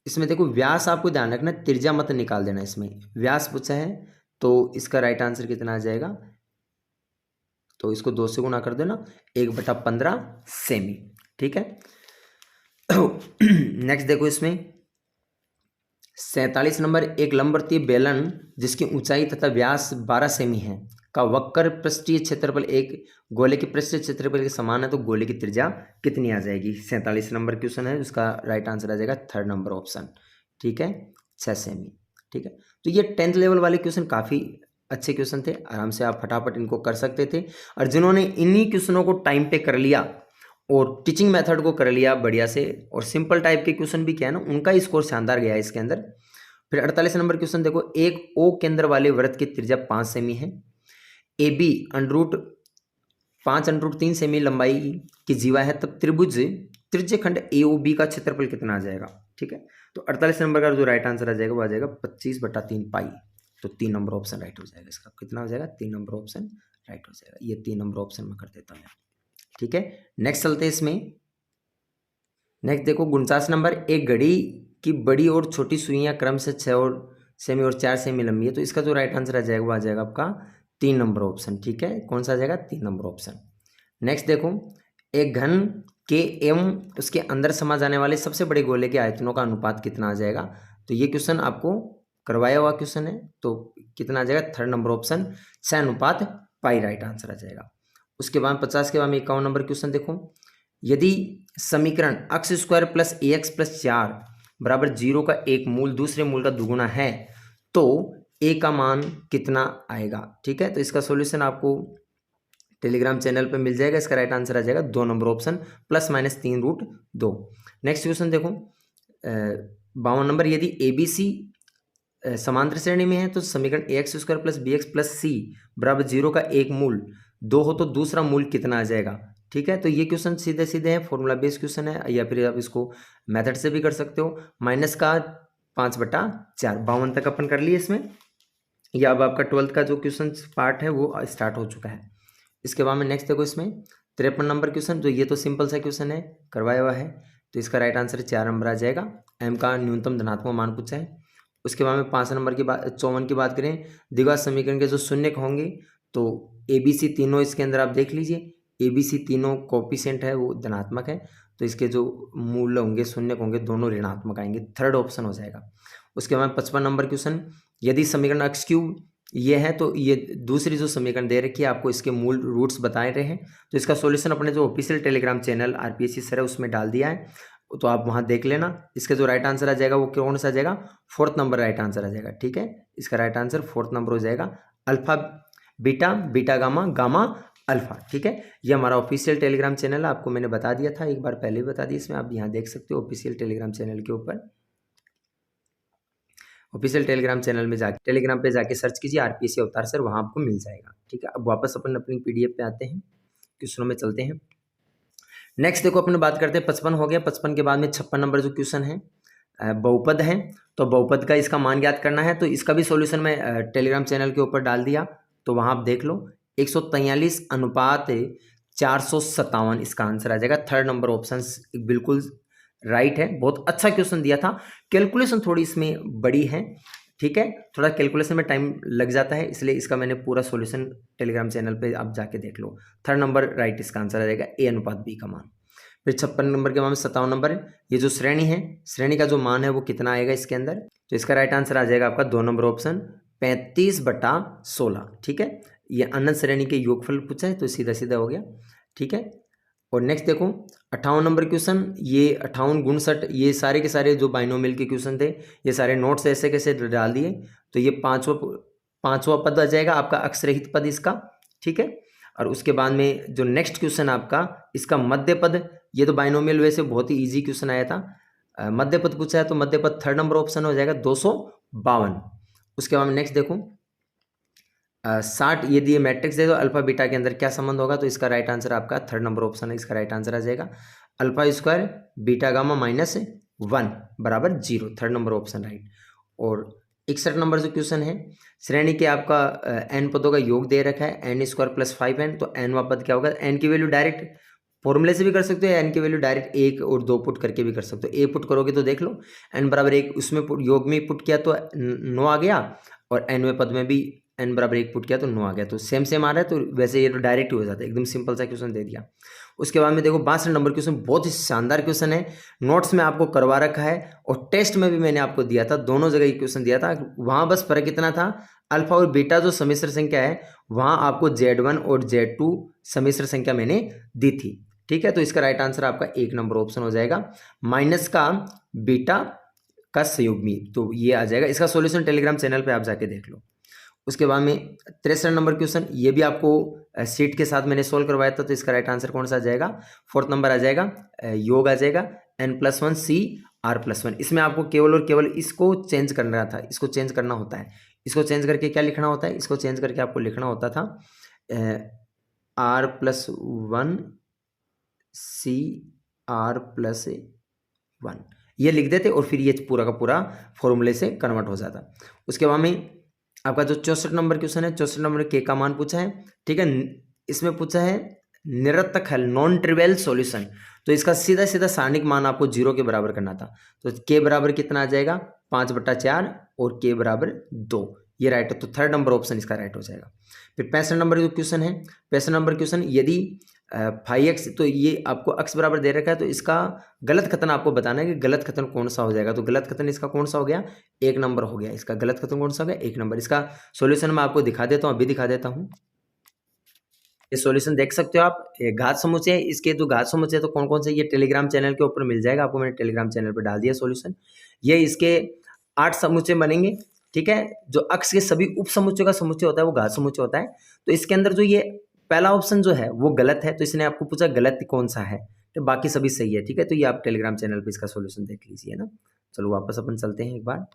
इसमें देखो व्यास आपको ध्यान रखना, त्रिज्या मत निकाल देना, इसमें व्यास पूछा है तो इसका राइट आंसर कितना आ जाएगा, तो इसको 2 से गुना कर देना 1/15 सेमी। ठीक है, नेक्स्ट देखो इसमें 47 नंबर, एक लंबवृत्तीय बेलन जिसकी ऊंचाई तथा व्यास 12 सेमी है का वक्र पृष्ठीय क्षेत्रफल एक गोले के पृष्ठीय क्षेत्रफल के समान है, तो गोले की त्रिज्या कितनी आ जाएगी। 47 नंबर क्वेश्चन है, उसका राइट आंसर आ जाएगा 3rd नंबर ऑप्शन। ठीक है, 6 सेमी। ठीक है, तो ये 10th लेवल वाले क्वेश्चन काफ़ी अच्छे क्वेश्चन थे, आराम से आप फटाफट इनको कर सकते थे, और जिन्होंने इन्हीं क्वेश्चनों को टाइम पे कर लिया और टीचिंग मेथड को कर लिया बढ़िया से, और सिंपल टाइप के क्वेश्चन भी क्या है ना उनका स्कोर शानदार गया है इसके अंदर। फिर 48 नंबर क्वेश्चन देखो, एक ओ केंद्र वाले वृत्त की त्रिज्या 5 सेमी है, ए बी √3 सेमी लंबाई की जीवा है, तब त्रिभुज त्रिज्यखंड ए ओ बी का क्षेत्रफल कितना आ जाएगा। ठीक है, तो 48 नंबर का जो राइट आंसर आ जाएगा वो आ जाएगा 25/3 पाई, तो 3 नंबर ऑप्शन राइट हो जाएगा इसका, कितना हो जाएगा 3 नंबर ऑप्शन राइट हो जाएगा, ये 3 नंबर ऑप्शन में कर देता हूँ। ठीक है, नेक्स्ट चलते हैं इसमें। नेक्स्ट देखो 49 नंबर, एक घड़ी की बड़ी और छोटी सुइयां क्रम से 6 सेमी और 4 सेमी लंबी है, तो इसका जो राइट आंसर आ जाएगा वो आ जाएगा आपका 3 नंबर ऑप्शन। ठीक है, कौन सा आ जाएगा 3 नंबर ऑप्शन। नेक्स्ट देखो, एक घन के एवं उसके अंदर समा जाने वाले सबसे बड़े गोले के आयतनों का अनुपात कितना आ जाएगा, तो ये क्वेश्चन आपको करवाया हुआ क्वेश्चन है, तो कितना आ जाएगा 3rd नंबर ऑप्शन 6:पाई राइट आंसर आ जाएगा। उसके बाद 50 के बाद में 51 नंबर क्वेश्चन देखो, यदि समीकरण x² + ax + 4 बराबर 0 का एक मूल दूसरे मूल का दुगुना है तो a का मान कितना आएगा। ठीक है, तो इसका सॉल्यूशन आपको टेलीग्राम चैनल पे मिल जाएगा, इसका राइट आंसर आ जाएगा 2 नंबर ऑप्शन +-3√2। नेक्स्ट क्वेश्चन देखो 52 नंबर, यदि ABC समांतर श्रेणी में है तो समीकरण ax² + bx + c बराबर 0 का एक मूल 2 हो तो दूसरा मूल कितना आ जाएगा। ठीक है, तो ये क्वेश्चन सीधे सीधे है, फॉर्मूला बेस्ड क्वेश्चन है, या फिर आप इसको मेथड से भी कर सकते हो। माइनस का 5/4, 52 तक अपन कर लिए इसमें। या अब आपका 12th का जो क्वेश्चन पार्ट है वो स्टार्ट हो चुका है। इसके बाद में नेक्स्ट देखो, इसमें 53 नंबर क्वेश्चन, जो ये तो सिंपल सा क्वेश्चन है, करवाया हुआ है, तो इसका राइट आंसर 4 नंबर आ जाएगा। एम का न्यूनतम धनात्मक मान पूछा है। उसके बाद में 5 नंबर की बात, 54 की बात करें, द्विघात समीकरण के जो शून्य होंगे, तो ABC तीनों इसके अंदर आप देख लीजिए, ABC तीनों कोफिशिएंट है वो धनात्मक है, तो इसके जो मूल्य होंगे, शून्य होंगे, दोनों ऋणात्मक आएंगे, थर्ड ऑप्शन हो जाएगा। उसके बाद 55 नंबर क्वेश्चन, यदि समीकरण x क्यूब ये है, तो ये दूसरी जो समीकरण दे रखी है आपको, इसके मूल रूट्स बताए रहे हैं, तो इसका सॉल्यूशन अपने जो official Telegram channel RPSC sir है उसमें डाल दिया है, तो आप वहाँ देख लेना। इसका जो राइट आंसर आ जाएगा वो कौन सा आ जाएगा, 4th नंबर राइट आंसर आ जाएगा। ठीक है, इसका राइट आंसर 4th नंबर हो जाएगा, alpha beta, beta gamma, gamma alpha. ठीक है, ये हमारा ऑफिशियल टेलीग्राम चैनल है, आपको मैंने बता दिया था, एक बार पहले भी बता दिया, इसमें आप यहाँ देख सकते हो ऑफिशियल टेलीग्राम चैनल के ऊपर। ऑफिशियल टेलीग्राम चैनल में जाके, टेलीग्राम पे जाके सर्च कीजिए RPSC अवतार सर, वहाँ आपको मिल जाएगा। ठीक है, अब वापस अपन अपनी PDF पे आते हैं, क्वेश्चनों में चलते हैं। नेक्स्ट देखो, अपन बात करते हैं 55 हो गया। 55 के बाद में 56 नंबर जो क्वेश्चन है, बहुपद है, तो बहुपद का इसका मान ज्ञात करना है, तो इसका भी सॉल्यूशन मैं टेलीग्राम चैनल के ऊपर डाल दिया, तो वहाँ आप देख लो, 143/457 इसका आंसर आ जाएगा। थर्ड नंबर ऑप्शन बिल्कुल राइट है, बहुत अच्छा क्वेश्चन दिया था। कैलकुलेशन थोड़ी इसमें बड़ी है, ठीक है, थोड़ा कैलकुलेशन में टाइम लग जाता है, इसलिए इसका मैंने पूरा सॉल्यूशन टेलीग्राम चैनल पे आप जाके देख लो। थर्ड नंबर राइट इसका आंसर आ जाएगा, A/B का मान। फिर 56 नंबर के बाद में 57 नंबर है, ये जो श्रेणी है, श्रेणी का जो मान है वो कितना आएगा इसके अंदर, तो इसका राइट आंसर आ जाएगा आपका 2 नंबर ऑप्शन, 35/16। ठीक है, ये अनंत श्रेणी के योगफल पूछा है, तो सीधा सीधा हो गया। ठीक है, और नेक्स्ट देखो 58 नंबर क्वेश्चन, ये 58 59, ये सारे के सारे जो बाइनोमियल के क्वेश्चन थे, ये सारे नोट्स ऐसे कैसे डाल दिए, तो ये पांचवा पद आ जाएगा आपका, अक्षरहित पद इसका। ठीक है, और उसके बाद में जो नेक्स्ट क्वेश्चन आपका, इसका मध्य पद, ये तो बाइनोमियल वैसे बहुत ही ईजी क्वेश्चन आया था, मध्य पद पूछा है, तो मध्य पद थर्ड नंबर ऑप्शन हो जाएगा, 252। उसके बाद में नेक्स्ट देखो 60, यदि ये मैट्रिक्स दे दो अल्फा बीटा के अंदर क्या संबंध होगा, तो इसका राइट आंसर आपका थर्ड नंबर ऑप्शन है, इसका राइट आंसर आ जाएगा अल्फा स्क्वायर बीटा गामा -1 बराबर 0, थर्ड नंबर ऑप्शन राइट। और 61 नंबर जो क्वेश्चन है, श्रेणी के आपका n पदों का योग दे रखा है, n² + 5n, तो n वा पद क्या होगा, n की वैल्यू डायरेक्ट फॉर्मूले से भी कर सकते हो, n की वैल्यू डायरेक्ट 1 और 2 पुट करके भी कर सकते हो। a पुट करोगे तो देख लो n बराबर 1, उसमें योग में पुट किया तो 9 आ गया, और nवें पद में भी n बराबर 1 पुट किया तो 9 आ गया, तो सेम आ रहा है, तो वैसे ये तो डायरेक्ट हो जाता है, एकदम सिंपल सा क्वेश्चन दे दिया। उसके बाद में देखो 62 नंबर क्वेश्चन, बहुत ही शानदार क्वेश्चन है, नोट्स में आपको करवा रखा है, और टेस्ट में भी मैंने आपको दिया था, दोनों जगह ये क्वेश्चन दिया था। वहाँ बस फर्क इतना था, अल्फा और बीटा जो सम्मिश्र संख्या है, वहाँ आपको Z1 और Z2 सम्मिश्र संख्या मैंने दी थी। ठीक है, तो इसका राइट आंसर आपका 1 नंबर ऑप्शन हो जाएगा, माइनस का बीटा का संयुग्मी, तो ये आ जाएगा। इसका सॉल्यूशन टेलीग्राम चैनल पे आप जाके देख लो। उसके बाद में 63 नंबर क्वेश्चन, ये भी आपको सीट के साथ मैंने सोल्व करवाया था, तो इसका राइट आंसर कौन सा आ जाएगा, 4th नंबर आ जाएगा, योग आ जाएगा n+1 CR+1। इसमें आपको केवल और केवल इसको चेंज करना था, इसको चेंज करना होता है, इसको चेंज करके क्या लिखना होता है, इसको चेंज करके आपको लिखना होता था R+1 CR+1, ये लिख देते और फिर ये पूरा का पूरा फॉर्मूले से कन्वर्ट हो जाता। उसके बाद में आपका जो 64 नंबर क्वेश्चन है, 64 नंबर के का मान पूछा है। ठीक है, इसमें पूछा है निरर्थक हल, नॉन ट्रिवियल सॉल्यूशन, तो इसका सीधा सीधा सारणिक मान आपको 0 के बराबर करना था, तो k बराबर कितना आ जाएगा, 5/4 और k बराबर 2, ये राइट है, तो थर्ड नंबर ऑप्शन इसका राइट हो जाएगा। फिर 65 नंबर जो क्वेश्चन है, 65 नंबर क्वेश्चन, यदि 5x, तो ये आपको x बराबर दे रखा है, तो इसका गलत कथन आपको बताना है कि गलत कथन कौन सा हो जाएगा, तो गलत कथन इसका कौन सा हो गया, 1 नंबर हो गया, इसका गलत कथन कौन सा हो गया, 1 नंबर। इसका सॉल्यूशन मैं आपको दिखा देता हूँ, अभी दिखा देता हूँ, ये सॉल्यूशन देख सकते हो आप, घात समुच्चय, इसके जो घात समुच्चय तो कौन कौन से, ये टेलीग्राम चैनल के ऊपर मिल जाएगा आपको, मैंने टेलीग्राम चैनल पर डाल दिया सॉल्यूशन। ये इसके 8 समुच्चय बनेंगे। ठीक है, जो अक्ष के सभी उप समुच्चय का समुच्चय होता है वो घात समुच्चय होता है, तो इसके अंदर जो ये पहला ऑप्शन जो है वो गलत है, तो इसने आपको पूछा गलत कौन सा है, तो बाकी सभी सही है। ठीक है, तो ये आप टेलीग्राम चैनल पे इसका सॉल्यूशन देख लीजिए ना। चलो वापस अपन चलते हैं एक बार,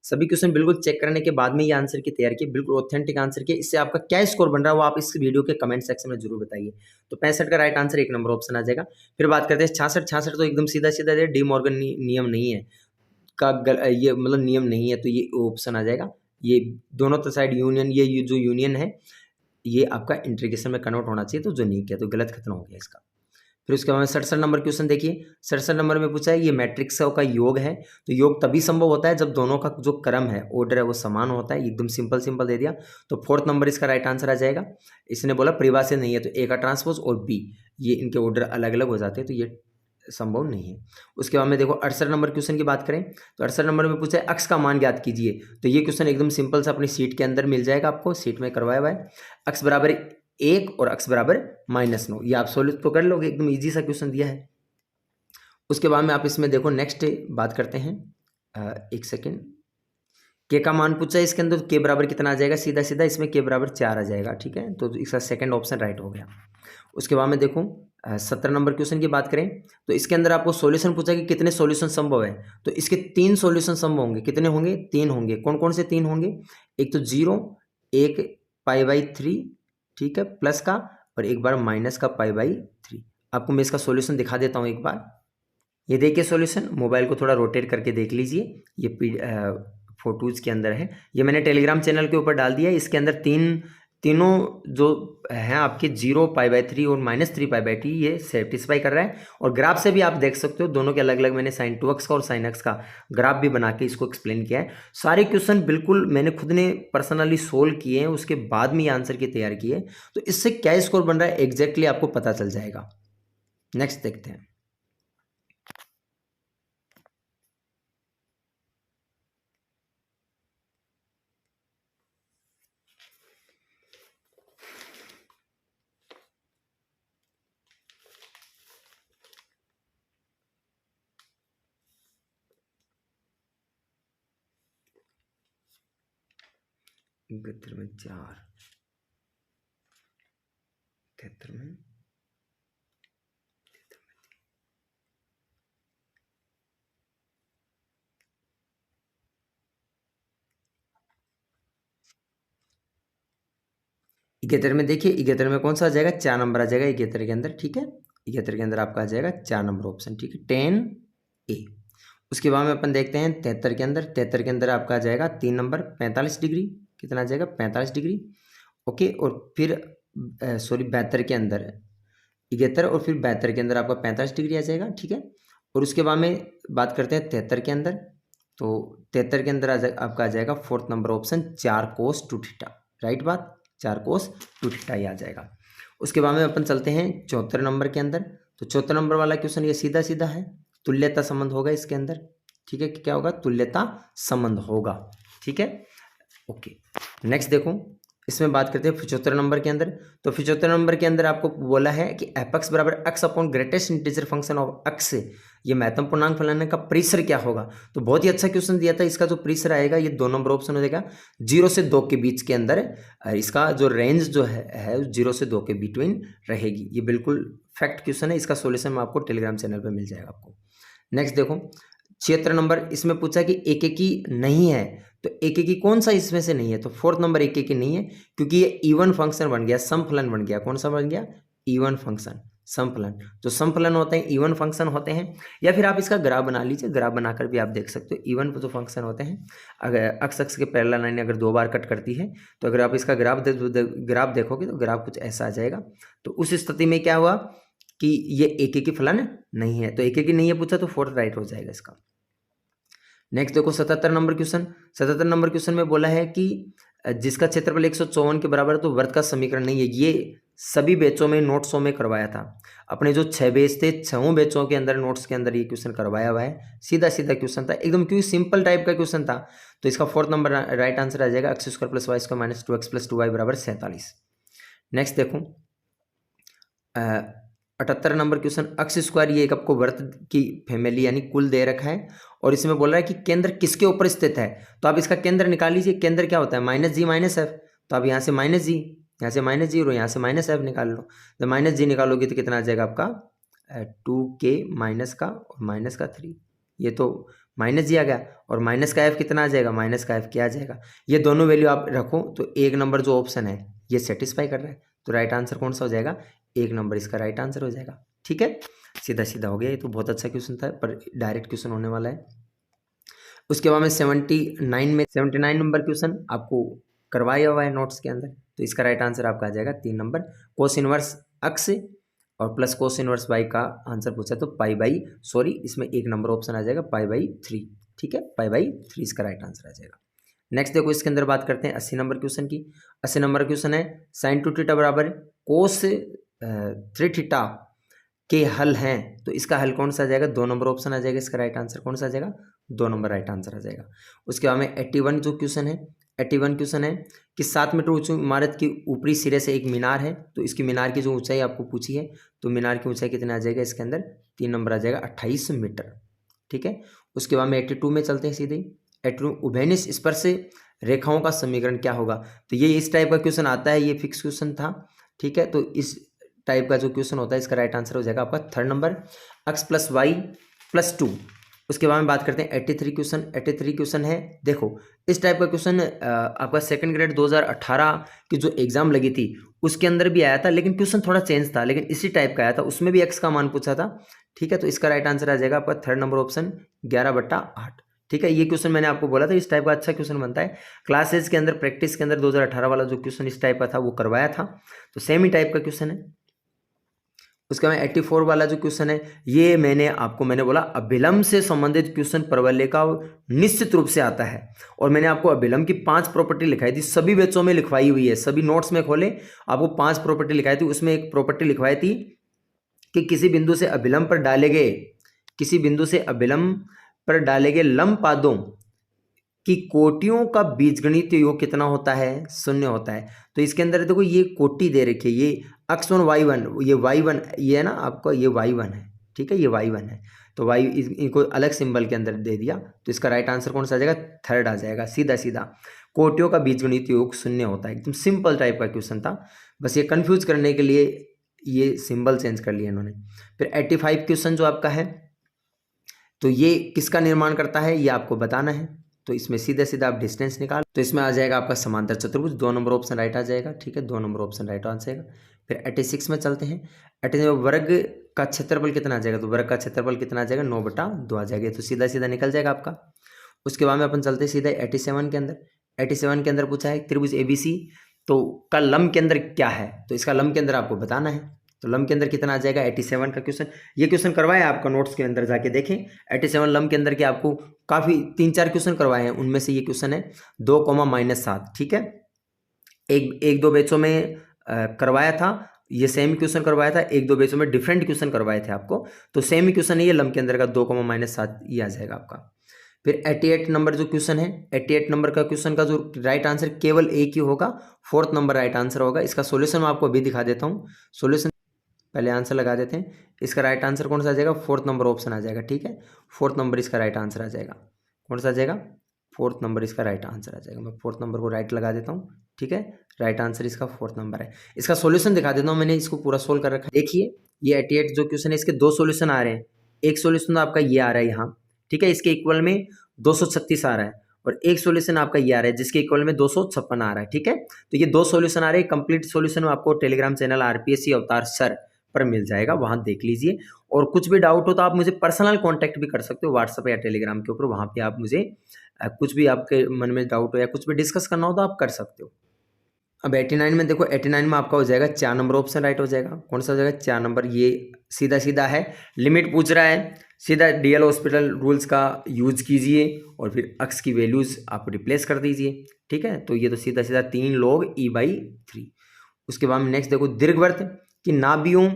सभी क्वेश्चन बिल्कुल चेक करने के बाद में ये आंसर की तैयार की, बिल्कुल ऑथेंटिक आंसर की। इससे आपका क्या स्कोर बन रहा है वो आप इस वीडियो के कमेंट सेक्शन में जरूर बताइए। तो 65 का राइट आंसर 1 नंबर ऑप्शन आ जाएगा। फिर बात करते हैं 66। 66 तो एकदम सीधा सीधा है, डी मॉर्गन नियम नहीं है ये मतलब नियम नहीं है, तो ये ऑप्शन आ जाएगा। ये दोनों तो साइड यूनियन, ये जो यूनियन है ये आपका इंटीग्रेशन में कन्वर्ट होना चाहिए, तो जो नहीं किया तो गलत खत्म हो गया इसका। फिर उसके बाद में 67 नंबर क्वेश्चन देखिए। 67 नंबर में पूछा है ये मैट्रिक्सों का योग है, तो योग तभी संभव होता है जब दोनों का जो क्रम है, ऑर्डर है, वो समान होता है। एकदम सिंपल सिंपल दे दिया, तो 4th नंबर इसका राइट आंसर आ जाएगा। इसने बोला परिभाषा नहीं है, तो ए का ट्रांसपोज और बी ये इनके ऑर्डर अलग अलग हो जाते हैं, तो ये संभव नहीं है। उसके बाद में देखो 68 नंबर क्वेश्चन की बात करें, तो 68 नंबर में पूछा है अक्स का मान ज्ञात कीजिए। तो ये क्वेश्चन एकदम सिंपल सा अपनी सीट के अंदर मिल जाएगा, आपको सीट में करवाया हुआ है। अक्स बराबर 1 और अक्स बराबर -9, ये आप सोल्व तो कर लोगे, एकदम ईजी सा क्वेश्चन दिया है। उसके बाद में आप इसमें देखो नेक्स्ट बात करते हैं, एक सेकेंड। के का मान पूछा है इसके अंदर, के बराबर कितना आ जाएगा, सीधा सीधा इसमें के बराबर 4 आ जाएगा, ठीक है, तो इसका सेकंड ऑप्शन राइट हो गया। उसके बाद में देखो 17 नंबर क्वेश्चन की बात करें, तो इसके अंदर आपको सॉल्यूशन पूछा कि कितने सॉल्यूशन संभव है, तो इसके 3 सॉल्यूशन संभव होंगे। कितने होंगे, 3 होंगे। कौन कौन से 3 होंगे, एक तो 0, एक π/3, ठीक है, प्लस का, और एक बार माइनस का π/3। आपको मैं इसका सॉल्यूशन दिखा देता हूँ एक बार। ये देखिए सॉल्यूशन, मोबाइल को थोड़ा रोटेट करके देख लीजिए, ये फोटोज के अंदर है, ये मैंने टेलीग्राम चैनल के ऊपर डाल दिया है। इसके अंदर तीनों जो हैं आपके 0, π/3 और -3π/t ये सेटिस्फाई कर रहा है। और ग्राफ से भी आप देख सकते हो, दोनों के अलग अलग मैंने sin 2x का और sin x का ग्राफ भी बना के इसको एक्सप्लेन किया है। सारे क्वेश्चन बिल्कुल मैंने खुद ने पर्सनली सोल्व किए हैं, उसके बाद में ये आंसर की तैयार की है। तो इससे क्या स्कोर बन रहा है एग्जैक्टली आपको पता चल जाएगा। नेक्स्ट देखते हैं। इकहत्तर में 4, 73 में 71 में देखिए, 71 में कौन सा आ जाएगा, 4 नंबर आ जाएगा 71 के अंदर, ठीक है। 71 के अंदर आपका आ जाएगा 4 नंबर ऑप्शन, ठीक है, 10A। उसके बाद में अपन देखते हैं 73 के अंदर। 73 के अंदर आपका आ जाएगा 3 नंबर 45 डिग्री, कितना आ जाएगा 45 डिग्री, ओके। और फिर सॉरी 72 के अंदर 71 और फिर 72 के अंदर आपका 45 डिग्री आ जाएगा, ठीक है। और उसके बाद में बात करते हैं 73 के अंदर, तो 73 के अंदर आपका आ जाएगा 4th number option 4 cos 2θ, right बात, 4 cos 2θ ये आ जाएगा। उसके बाद में अपन चलते हैं 74 नंबर के अंदर। तो 74 नंबर वाला क्वेश्चन ये सीधा सीधा है, तुल्यता संबंध होगा इसके अंदर, ठीक है, कि क्या होगा, तुल्यता संबंध होगा, ठीक है, ओके। नेक्स्ट देखो, इसमें बात करते हैं 75 नंबर के अंदर। तो 75 नंबर के अंदर आपको बोला है कि f(x) बराबर x upon greatest integer function of x, ये महत्तम पूर्णांक फलन का परिसर क्या होगा। तो बहुत ही अच्छा क्वेश्चन दिया था। इसका जो परिसर आएगा ये 2 नंबर ऑप्शन हो जाएगा, 0 से 2 के बीच के अंदर। इसका जो रेंज जो है 0 से 2 के बिटवीन रहेगी। ये बिल्कुल फैक्ट क्वेश्चन है, इसका सोल्यूशन आपको टेलीग्राम चैनल पर मिल जाएगा आपको। नेक्स्ट देखो 76 नंबर, इसमें पूछा कि एकेकी नहीं है, तो एकेकी कौन सा इसमें से नहीं है, तो 4th नंबर एकेकी नहीं है, क्योंकि ये इवन फंक्शन बन गया, समफलन बन गया। कौन सा बन गया, इवन फंक्शन, समफलन। तो समफलन होते हैं, इवन फंक्शन होते हैं। या फिर आप इसका ग्राफ बना लीजिए, ग्राफ बनाकर भी आप देख सकते हो। इवन जो फंक्शन होते हैं, अगर अक्स के पैरेलल लाइन अगर 2 बार कट करती है, तो अगर आप इसका ग्राफ देखोगे तो ग्राफ कुछ ऐसा आ जाएगा। तो उस स्थिति में क्या हुआ कि ये एकेकी फलन नहीं है, तो एकेकी नहीं है पूछा, तो 4th राइट हो जाएगा इसका। नेक्स्ट देखो 77 नंबर क्वेश्चन। 77 नंबर क्वेश्चन में बोला है कि जिसका क्षेत्रफल 154 के बराबर है, तो वर्ग का समीकरण नहीं है। ये सभी बैचों में नोट्सों में करवाया था, अपने जो 6 बैच थे, 6 बैचों के अंदर नोट्स के अंदर ये क्वेश्चन करवाया हुआ है। सीधा सीधा क्वेश्चन था एकदम, क्योंकि सिंपल टाइप का क्वेश्चन था। तो इसका 4th नंबर राइट आंसर आ जाएगा, x² + y² - 2x + 2y बराबर 47। नेक्स्ट देखो 78 नंबर क्वेश्चन। x², ये एक आपको वर्त की फैमिली यानी कुल दे रखा है, और इसमें बोल रहा है कि केंद्र किसके ऊपर स्थित है। तो आप इसका केंद्र निकाल लीजिए। केंद्र क्या होता है, -g - f। तो आप यहाँ से -g, यहाँ से -g और यहाँ से -f निकाल लो। तो -g निकालोगे तो कितना आ जाएगा आपका 2k - का और -3। ये तो माइनस दिया गया, और माइनस का एफ कितना आ जाएगा, माइनस का एफ क्या आ जाएगा। ये दोनों वैल्यू आप रखो तो 1 नंबर जो ऑप्शन है ये सेटिस्फाई कर रहा है, तो राइट आंसर कौन सा हो जाएगा, 1 नंबर इसका राइट आंसर हो जाएगा। ठीक है, सीधा सीधा हो गया। ये तो बहुत अच्छा क्वेश्चन था, पर डायरेक्ट क्वेश्चन होने वाला है। उसके बाद में 79 नंबर क्वेश्चन आपको करवाया हुआ है नोट्स के अंदर, तो इसका राइट आंसर आपका आ जाएगा 3 नंबर, कोस इनवर्स अक्स और प्लस कोस इनवर्स वाई का आंसर पूछा तो इसमें 1 नंबर ऑप्शन आ जाएगा π/3। ठीक है, π/3 इसका राइट आंसर आ जाएगा। नेक्स्ट देखो इसके अंदर बात करते हैं 80 नंबर क्वेश्चन की। 80 नंबर क्वेश्चन है sin 2θ बराबर कोस 3θ के हल हैं, तो इसका हल कौन सा आ जाएगा, 2 नंबर ऑप्शन आ जाएगा। इसका राइट आंसर कौन सा आ जाएगा, 2 नंबर राइट आंसर आ जाएगा। उसके बाद में 81 जो क्वेश्चन है, 81 क्वेश्चन है कि 7 मीटर ऊंची इमारत की ऊपरी सिरे से एक मीनार है, तो इसकी मीनार की जो ऊंचाई आपको पूछी है, तो मीनार की ऊंचाई कितना आ जाएगा, इसके अंदर 3 नंबर आ जाएगा 28 मीटर। ठीक है, उसके बाद में 82 में चलते हैं सीधे। 82 उभयनिष्ठ स्पर्श रेखाओं का समीकरण क्या होगा, तो ये इस टाइप का क्वेश्चन आता है, ये फिक्स क्वेश्चन था। ठीक है, तो इस टाइप का जो क्वेश्चन होता है इसका राइट आंसर हो जाएगा आपका 3rd नंबर x + y + 2। उसके बाद में बात करते हैं 83 क्वेश्चन। 83 क्वेश्चन है, देखो इस टाइप का क्वेश्चन आपका 2nd ग्रेड 2018 की जो एग्जाम लगी थी उसके अंदर भी आया था, लेकिन क्वेश्चन थोड़ा चेंज था, लेकिन इसी टाइप का आया था, उसमें भी x का मान पूछा था। ठीक है, तो इसका राइट आंसर आ जाएगा आपका 3rd नंबर ऑप्शन 11/8। ठीक है, ये क्वेश्चन मैंने आपको बोला था इस टाइप का अच्छा क्वेश्चन बनता है। क्लासेज के अंदर प्रैक्टिस के अंदर 2018 वाला जो क्वेश्चन इस टाइप का था वो करवाया था, तो सेम ही टाइप का क्वेश्चन है। उसके बाद 84 वाला जो क्वेश्चन है, ये मैंने बोला अभिलंब से संबंधित क्वेश्चन प्रबल्य का निश्चित रूप से आता है, और मैंने आपको अभिलंब की 5 प्रॉपर्टी लिखाई थी, सभी बैचों में लिखवाई हुई है, सभी नोट्स में खोले आपको 5 प्रॉपर्टी लिखाई थी। उसमें एक प्रॉपर्टी लिखवाई थी कि किसी बिंदु से अभिलंब पर डाले गए लंब पादों कि कोटियों का बीजगणित योग कितना होता है, 0 होता है। तो इसके अंदर देखो ये कोटि दे रखी है, ये x1 y1, ये y1 ये है ना आपको, ये y1 है। ठीक है, ये y1 है, तो y इनको अलग सिंबल के अंदर दे दिया, तो इसका राइट आंसर कौन सा आ जाएगा, 3rd आ जाएगा। सीधा सीधा कोटियों का बीजगणित योग 0 होता है, एकदम सिंपल टाइप का क्वेश्चन था, बस ये कन्फ्यूज करने के लिए ये सिंबल चेंज कर लिया इन्होंने। फिर 85 क्वेश्चन जो आपका है, तो ये किसका निर्माण करता है ये आपको बताना है, तो इसमें सीधा सीधा आप डिस्टेंस निकाल, तो इसमें आ जाएगा आपका समांतर चतुर्भुज, 2 नंबर ऑप्शन राइट आ जाएगा। ठीक है, 2 नंबर ऑप्शन राइट आ जाएगा। फिर 86 में चलते हैं। 86 वर्ग का क्षेत्रफल कितना आ जाएगा, तो वर्ग का क्षेत्रफल कितना आ जाएगा, 9/2 आ जाएगा, तो सीधा सीधा निकल जाएगा आपका। उसके बाद में अपन चलते हैं सीधा 87 के अंदर। 87 के अंदर पूछा है त्रिभुज ABC तो का लंब के अंदर क्या है, तो इसका लंब के अंदर आपको बताना है, तो लंब के अंदर कितना आ जाएगा, 87 का क्वेश्चन। ये क्वेश्चन करवाए आपका नोट्स के अंदर जाके देखें। 87 लंब के अंदर के आपको काफ़ी 3-4 क्वेश्चन करवाए हैं, उनमें से ये क्वेश्चन है 2, -7। ठीक है, एक दो बैचों में करवाया था, ये सेम क्वेश्चन करवाया था, 1-2 बैचों में डिफरेंट क्वेश्चन करवाए थे आपको, तो सेम ही क्वेश्चन है ये लंब के अंदर का 2, -7 ये आ जाएगा आपका। फिर 88 नंबर जो क्वेश्चन है, 88 नंबर का क्वेश्चन का जो राइट आंसर केवल एक ही होगा, 4th नंबर राइट आंसर होगा। इसका सॉल्यूशन मैं आपको अभी दिखा देता हूँ, सॉल्यूशन पहले आंसर लगा देते हैं। इसका राइट आंसर कौन सा आ जाएगा, 4th नंबर ऑप्शन आ जाएगा। ठीक है, 4th नंबर इसका राइट आंसर आ जाएगा, कौन सा आ जाएगा, 4th नंबर इसका राइट आंसर आ जाएगा। मैं 4th नंबर को राइट लगा देता हूँ। ठीक है, राइट आंसर इसका 4th नंबर है। इसका सॉल्यूशन दिखा देता हूँ, मैंने इसको पूरा सोल्व कर रखा है। देखिए ये 88 जो क्वेश्चन है इसके 2 सॉल्यूशन आ रहे हैं, एक सॉल्यूशन तो आपका ये आ रहा है यहाँ, ठीक है, इसके इक्वल में 236 आ रहा है, और एक सॉल्यूशन आपका ये आ रहा है जिसके इक्वल में 256 आ रहा है। ठीक है, तो ये 2 सॉल्यूशन आ रहे हैं, कंप्लीट सॉल्यूशन आपको टेलीग्राम चैनल RPSC अवतार सर पर मिल जाएगा, वहां देख लीजिए। और कुछ भी डाउट हो तो आप मुझे पर्सनल कांटेक्ट भी कर सकते हो व्हाट्सएप या टेलीग्राम के ऊपर, वहां पे आप मुझे कुछ भी आपके मन में डाउट हो या कुछ भी डिस्कस करना हो तो आप कर सकते हो। अब 89 में देखो, 89 में आपका हो जाएगा 4 नंबर ऑप्शन राइट हो जाएगा, कौन सा हो जाएगा, 4 नंबर। ये सीधा सीधा है, लिमिट पूछ रहा है, सीधा DL हॉस्पिटल रूल्स का यूज कीजिए और फिर अक्स की वैल्यूज आप रिप्लेस कर दीजिए। ठीक है, तो ये तो सीधा सीधा 3 log E/3। उसके बाद में नेक्स्ट देखो, दीर्घवृत्त कि नाभियों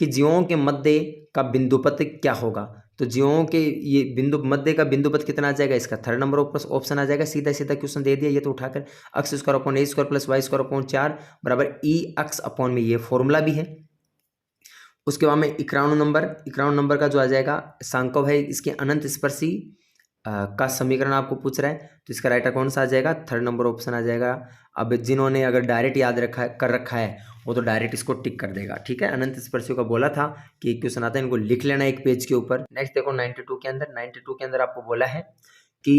कि जीवों के मध्य का बिंदुपथ क्या होगा, तो जीवों के ये बिंदु मध्य का बिंदुपथ कितना आ जाएगा, इसका 3rd नंबर ऑप्शन आ जाएगा। सीधा सीधा क्वेश्चन दे दिया, ये तो उठाकर x² + y² + y² बराबर E(x) में, ये फॉर्मूला भी है। उसके बाद में 91 नंबर का जो आ जाएगा सांकव है, इसके अनंत स्पर्शी का समीकरण आपको पूछ रहा है, तो इसका राइट कौन सा आ जाएगा, थर्ड नंबर ऑप्शन आ जाएगा। अब जिन्होंने अगर डायरेक्ट याद कर रखा है वो तो डायरेक्ट इसको टिक कर देगा, ठीक है। अनंत स्पर्शियों का बोला था कि एक क्वेश्चन आता है, इनको लिख लेना एक पेज के ऊपर। नेक्स्ट देखो 92 के अंदर, 92 के अंदर आपको बोला है कि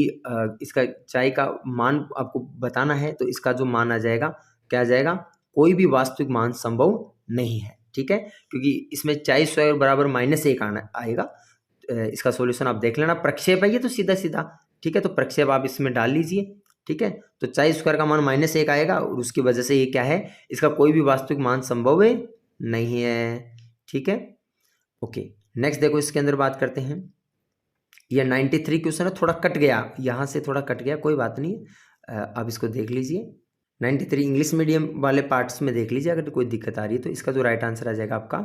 इसका चाय का मान आपको बताना है, तो इसका जो मान आ जाएगा क्या आ जाएगा, कोई भी वास्तविक मान संभव नहीं है, ठीक है, क्योंकि इसमें चाय स्क्वायर बराबर -1 आना आएगा। इसका सॉल्यूशन आप देख लेना, प्रक्षेप है ये तो सीधा सीधा, ठीक है, तो प्रक्षेप आप इसमें डाल लीजिए, ठीक है। तो चाय स्क्वायर का मान -1 आएगा और उसकी वजह से ये क्या है, इसका कोई भी वास्तविक मान संभव नहीं है, ठीक है। ओके, नेक्स्ट देखो इसके अंदर बात करते हैं। ये 93 क्वेश्चन है, थोड़ा कट गया यहाँ से, थोड़ा कट गया, कोई बात नहीं, आप इसको देख लीजिए। 93 इंग्लिश मीडियम वाले पार्ट्स में देख लीजिए, अगर कोई दिक्कत आ रही है तो इसका जो राइट आंसर आ जाएगा आपका,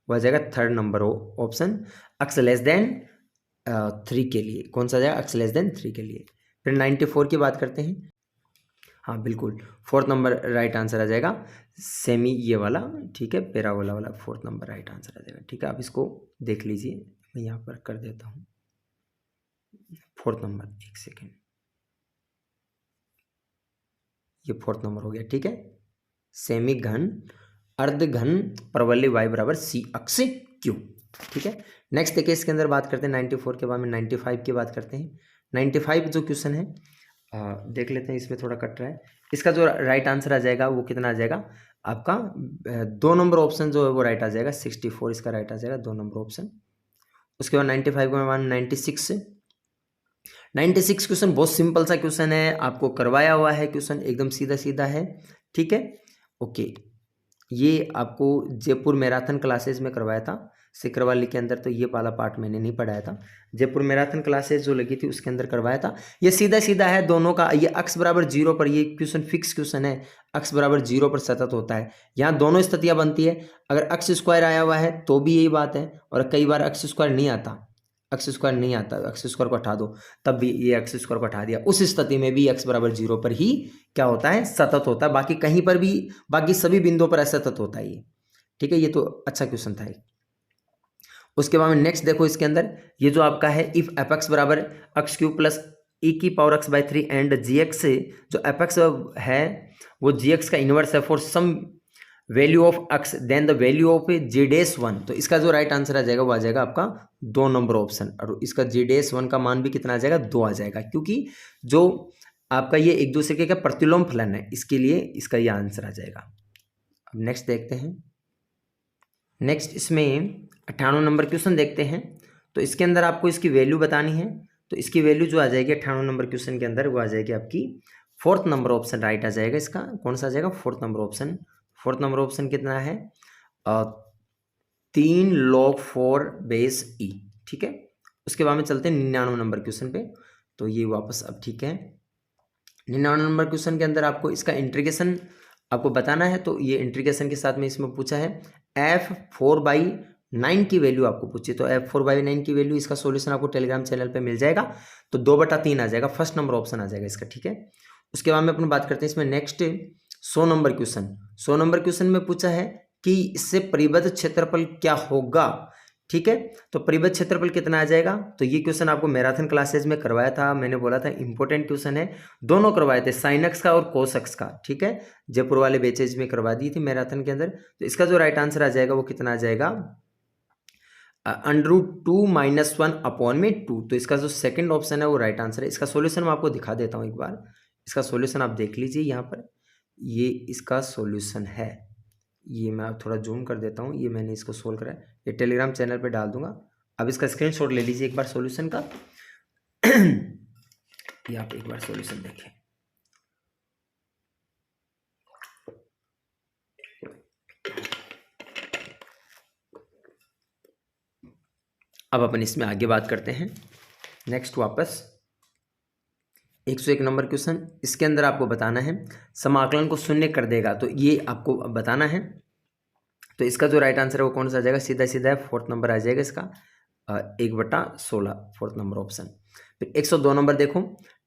वो आ जाएगा third number option, x less than 3 के लिए। कौन सा आ जाएगा, x लेस देन 3 के लिए। फिर 94 की बात करते हैं। हाँ बिल्कुल, फोर्थ नंबर राइट आंसर आ जाएगा, सेमी ये वाला, ठीक है, पैराबोला वाला फोर्थ नंबर राइट आंसर आ जाएगा, ठीक है। आप इसको देख लीजिए, मैं यहाँ पर कर देता हूँ फोर्थ नंबर, एक सेकेंड, ये फोर्थ नंबर हो गया, ठीक है। सेमी घन अर्ध घन परवलय y बराबर c अक्ष q, ठीक है। नेक्स्ट देखिए इसके अंदर बात करते हैं 94 के बाद में 95 की बात करते हैं। 95 जो क्वेश्चन है देख लेते हैं, इसमें थोड़ा कट रहा है। इसका जो राइट आंसर आ जाएगा वो कितना आ जाएगा आपका, 2 नंबर ऑप्शन जो है वो राइट आ जाएगा, 64 इसका राइट आ जाएगा, 2 नंबर ऑप्शन। उसके बाद 95 के बाद 96 क्वेश्चन बहुत सिंपल सा क्वेश्चन है, आपको करवाया हुआ है क्वेश्चन, एकदम सीधा सीधा है, ठीक है। ओके, ये आपको जयपुर मैराथन क्लासेस में करवाया था सिकरवाली के अंदर, तो ये वाला पार्ट मैंने नहीं पढ़ाया था। जयपुर मैराथन क्लासेस जो लगी थी उसके अंदर करवाया था। ये सीधा सीधा है दोनों का, ये x बराबर 0 पर, ये क्वेश्चन फिक्स क्वेश्चन है, x बराबर 0 पर सतत होता है। यहाँ दोनों स्थितियाँ बनती है, अगर x स्क्वायर आया हुआ है तो भी यही बात है, और कई बार x स्क्वायर नहीं आता, x स्क्वायर नहीं आता, x स्क्वायर को हटा दो तब भी, ये x स्क्वायर को हटा दिया, उस स्थिति में भी x बराबर 0 पर ही क्या होता है, सतत होता है। बाकी कहीं पर भी, बाकी सभी बिंदुओं पर असतत होता है ये, ठीक है। ये तो अच्छा क्वेश्चन था। उसके बाद में नेक्स्ट देखो इसके अंदर, ये जो आपका है, इफ एफ एक्स बराबर एक्स क्यूब प्लस ई की power X by 3 and G X, जो एफ एक्स है वो जी एक्स का इनवर्स है for some value of X then the value of G dash 1, तो इसका जो राइट आंसर आ जाएगा वो आ जाएगा आपका 2 नंबर ऑप्शन, और इसका जी डेस 1 का मान भी कितना आ जाएगा, 2 आ जाएगा, क्योंकि जो आपका ये एक दूसरे के क्या प्रतिलोम फलन है, इसके लिए इसका ये आंसर आ जाएगा। अब नेक्स्ट देखते हैं। नेक्स्ट इसमें 98 नंबर क्वेश्चन देखते हैं। तो इसके अंदर आपको इसकी वैल्यू बतानी है, तो इसकी वैल्यू जो आ जाएगी 98 नंबर क्वेश्चन के अंदर, वो आ जाएगी आपकी फोर्थ नंबर ऑप्शन राइट आ जाएगा। इसका कौन सा आ जाएगा, fourth number option. Fourth number option कितना है, 3 log 4 बेस ई, ठीक है। उसके बाद में चलते हैं 99 नंबर क्वेश्चन पे। तो ये वापस अब ठीक है, 99 नंबर क्वेश्चन के अंदर आपको इसका इंटीग्रेशन आपको बताना है। तो ये इंटीग्रेशन के साथ में इसमें पूछा है f4/9 की वैल्यू आपको पूछी, तो f4/9 की वैल्यू, इसका सॉल्यूशन आपको टेलीग्राम चैनल पे मिल जाएगा। तो 2/3 आ जाएगा, फर्स्ट नंबर ऑप्शन आ जाएगा इसका, ठीक है। उसके बाद में अपन बात करते हैं इसमें next 100 number question. 100 number question में पूछा है कि इससे परिबद्ध क्षेत्रफल क्या होगा, ठीक है। तो परिबद्ध क्षेत्रफल कितना आ जाएगा, तो ये क्वेश्चन आपको मैराथन क्लासेज में करवाया था, मैंने बोला था इंपॉर्टेंट क्वेश्चन है, दोनों करवाए थे, साइन एक्स का और कोस एक्स का, ठीक है। जयपुर वाले बैचेज में करवा दी थी मैराथन के अंदर। तो इसका जो राइट आंसर आ जाएगा वो कितना आ जाएगा, √2 - 1/2। तो इसका जो सेकंड ऑप्शन है वो राइट आंसर है। इसका सॉल्यूशन मैं आपको दिखा देता हूँ एक बार, इसका सॉल्यूशन आप देख लीजिए यहाँ पर, ये इसका सॉल्यूशन है, ये मैं थोड़ा जूम कर देता हूँ, ये मैंने इसको सोल्व करा है, ये टेलीग्राम चैनल पे डाल दूंगा। अब इसका स्क्रीनशॉट ले लीजिए एक बार सॉल्यूशन का ये आप एक बार सॉल्यूशन देखें। अब अपन इसमें आगे बात करते हैं। नेक्स्ट वापस 101 नंबर क्वेश्चन, इसके अंदर आपको बताना है समाकलन को शून्य कर देगा, तो ये आपको बताना है। तो इसका जो राइट आंसर है वो कौन सा आ जाएगा, सीधा सीधा है, फोर्थ नंबर आ जाएगा इसका, 1/16 फोर्थ नंबर ऑप्शन। फिर 102 नंबर देखो,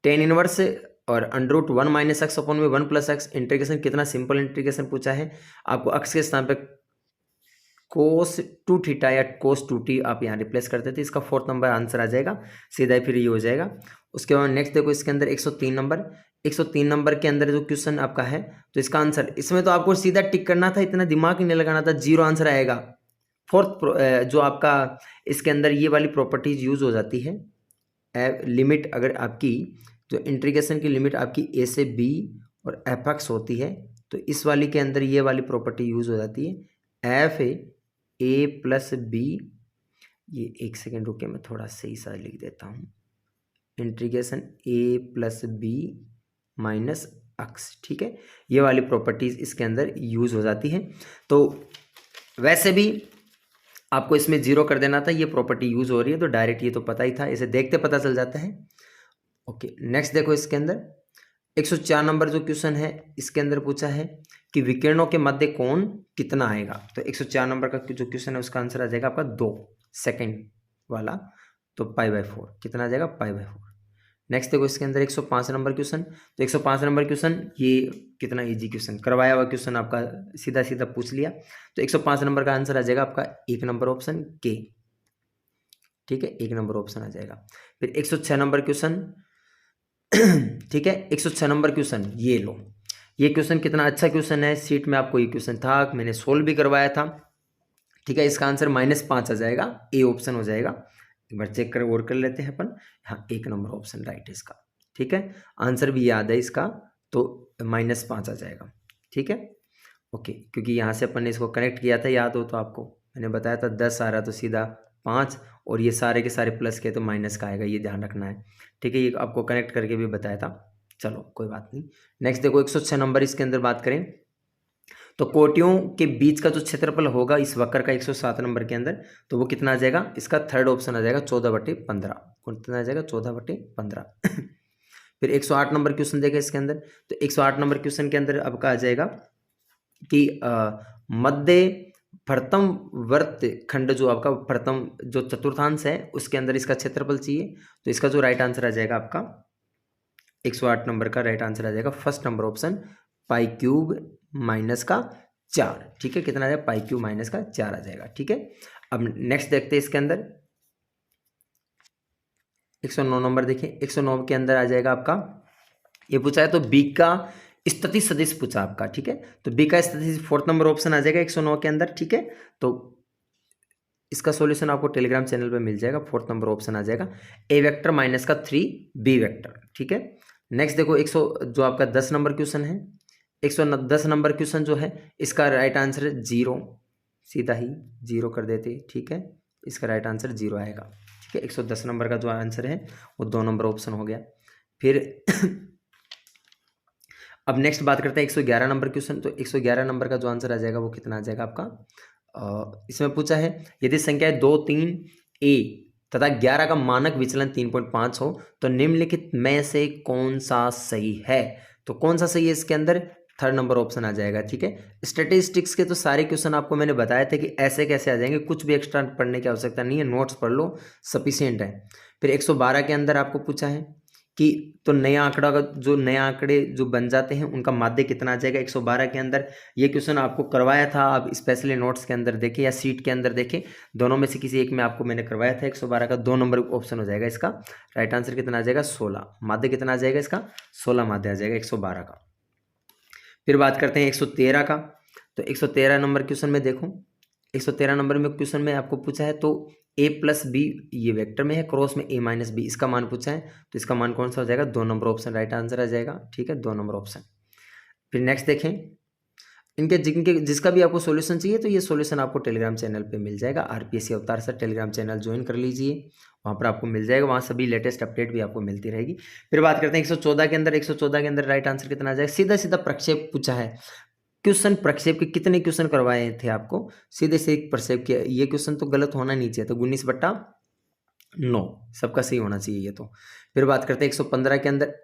tan इनवर्स और √1 - x अपॉन में 1 + x, इंटीग्रेशन कितना सिंपल इंटीग्रेशन पूछा है आपको, x के स्थान पे cos 2θ या cos 2t आप यहाँ रिप्लेस करते थे, इसका फोर्थ नंबर आंसर आ जाएगा, सीधा ही फिर ये हो जाएगा। उसके बाद नेक्स्ट देखो इसके अंदर 103 नंबर, 103 नंबर के अंदर जो क्वेश्चन आपका है, तो इसका आंसर, इसमें तो आपको सीधा टिक करना था, इतना दिमाग ही नहीं लगाना था, 0 आंसर आएगा। फोर्थ जो आपका इसके अंदर ये वाली प्रॉपर्टीज यूज हो जाती है, लिमिट अगर आपकी जो इंटीग्रेशन की लिमिट आपकी ए से बी और एफ एक्स होती है, तो इस वाली के अंदर ये वाली प्रॉपर्टी यूज हो जाती है, एफ ए प्लस बी, ये एक सेकेंड रुके मैं थोड़ा सही सा लिख देता हूँ, इंटीग्रेशन ए प्लस बी माइनस एक्स, ठीक है, ये वाली प्रॉपर्टीज इसके अंदर यूज हो जाती है। तो वैसे भी आपको इसमें 0 कर देना था, ये प्रॉपर्टी यूज हो रही है तो डायरेक्ट, ये तो पता ही था, इसे देखते पता चल जाता है। ओके, नेक्स्ट देखो इसके अंदर 104 नंबर जो क्वेश्चन है, इसके अंदर पूछा है कि विकिरणों के मध्य कोण कितना आएगा। तो 104 नंबर का जो क्वेश्चन है उसका आंसर आ जाएगा आपका 2 सेकेंड वाला, तो π/4 कितना आ जाएगा, π/4। नेक्स्ट देखो इसके अंदर 105 नंबर क्वेश्चन, तो 105 नंबर क्वेश्चन ये कितना इजी क्वेश्चन, करवाया हुआ क्वेश्चन आपका सीधा सीधा पूछ लिया, तो 105 नंबर का आंसर आ जाएगा आपका 1 नंबर ऑप्शन के, ठीक है, 1 नंबर ऑप्शन आ जाएगा। फिर 106 नंबर क्वेश्चन, ठीक है, 106 नंबर क्वेश्चन ये लो, ये क्वेश्चन कितना अच्छा क्वेश्चन है, सीट में आपको ये क्वेश्चन था, मैंने सोल्व भी करवाया था, ठीक है, इसका आंसर -5 आ जाएगा, ए ऑप्शन हो जाएगा। एक बार चेक कर और कर लेते हैं अपन, हाँ 1 नंबर ऑप्शन राइट है इसका, ठीक है, आंसर भी याद है इसका, तो -5 आ जाएगा, ठीक है, ओके, क्योंकि यहाँ से अपन ने इसको कनेक्ट किया था, याद हो तो आपको मैंने बताया था 10 आ रहा तो सीधा 5, और ये सारे के सारे प्लस के तो माइनस का आएगा, ये ध्यान रखना है, ठीक है, ये आपको कनेक्ट करके भी बताया था, चलो कोई बात नहीं। नेक्स्ट देखो 106 नंबर, इसके अंदर बात करें तो कोटियों के बीच का जो क्षेत्रफल होगा इस वक्र का 107 नंबर के अंदर, तो वो कितना आ जाएगा, इसका थर्ड ऑप्शन आ जाएगा 14/15, कितना आ जाएगा 14/15। फिर 108 नंबर क्वेश्चन देगा इसके अंदर, तो 108 नंबर क्वेश्चन के अंदर आपका आ जाएगा कि मध्य प्रथम वर्त खंड जो आपका प्रथम जो चतुर्थांश है उसके अंदर इसका क्षेत्रफल चाहिए, तो इसका जो राइट आंसर आ जाएगा आपका 108 नंबर का राइट आंसर आ जाएगा फर्स्ट नंबर ऑप्शन, π³ -4, ठीक है, कितना आ जाएगा, π³ -4 आ जाएगा, ठीक है। अब नेक्स्ट देखते हैं इसके अंदर 109 नंबर, देखिए 109 के अंदर आ जाएगा आपका, ये पूछा है तो बी का स्थिति सदिश पूछा आपका, ठीक है, तो बी का स्थिति 4th नंबर ऑप्शन आ जाएगा 109 के अंदर, ठीक है, तो इसका सॉल्यूशन आपको टेलीग्राम चैनल पे मिल जाएगा, 4th नंबर ऑप्शन आ जाएगा ए वेक्टर -3 बी वेक्टर, ठीक है। नेक्स्ट देखो 100 जो आपका 10 नंबर क्वेश्चन है, 110 नंबर क्वेश्चन जो है इसका राइट आंसर है 0, सीधा ही 0 कर देते, ठीक है, इसका राइट आंसर 0 आएगा, ठीक है, 110 नंबर का जो आंसर है वो 2 नंबर ऑप्शन हो गया। फिर अब नेक्स्ट बात करते हैं 111 नंबर क्वेश्चन, तो 111 नंबर का जो आंसर आ जाएगा वो कितना आ जाएगा आपका, इसमें पूछा है यदि संख्या 2, 3 ए तथा 11 का मानक विचलन 3.5 हो तो निम्नलिखित में से कौन सा सही है, तो कौन सा सही है इसके अंदर, थर्ड नंबर ऑप्शन आ जाएगा, ठीक है। स्टैटिस्टिक्स के तो सारे क्वेश्चन आपको मैंने बताया था कि ऐसे कैसे आ जाएंगे, कुछ भी एक्स्ट्रा पढ़ने की आवश्यकता नहीं है, नोट्स पढ़ लो सफिशिएंट है। फिर 112 के अंदर आपको पूछा है कि तो नया आंकड़ा का जो नए आंकड़े जो बन जाते हैं उनका माध्य कितना आ जाएगा 112 के अंदर, ये क्वेश्चन आपको करवाया था, आप स्पेशली नोट्स के अंदर देखें या सीट के अंदर देखें, दोनों में से किसी एक में आपको मैंने करवाया था, 112 का 2 नंबर ऑप्शन हो जाएगा इसका, राइट आंसर कितना आ जाएगा 16, माध्य कितना आ जाएगा इसका 16 माध्य आ जाएगा 112 का। फिर बात करते हैं 113 का, तो 113 नंबर क्वेश्चन में देखो, 113 नंबर में क्वेश्चन में आपको पूछा है तो a + b ये वेक्टर में है, क्रॉस में a - b, इसका मान पूछा है, तो इसका मान कौन सा हो जाएगा 2 नंबर ऑप्शन राइट आंसर आ जाएगा, ठीक है, 2 नंबर ऑप्शन। फिर नेक्स्ट देखें इनके जिसका भी आपको सॉल्यूशन चाहिए तो ये सॉल्यूशन आपको टेलीग्राम चैनल पे मिल जाएगा, RPSC अवतार सर टेलीग्राम चैनल ज्वाइन कर लीजिए, वहाँ पर आपको मिल जाएगा, वहाँ सभी लेटेस्ट अपडेट भी आपको मिलती रहेगी। फिर बात करते हैं 114 के अंदर, 114 के अंदर राइट आंसर कितना आ जाएगा, सीधा सीधा प्रक्षेप पूछा है, क्वेश्चन प्रक्षेप के कितने क्वेश्चन करवाए थे आपको, सीधे से एक प्रक्षेप के, ये क्वेश्चन तो गलत होना नहीं चाहिए, तो 19/9 सबका सही होना चाहिए ये तो। फिर बात करते हैं 115 के अंदर,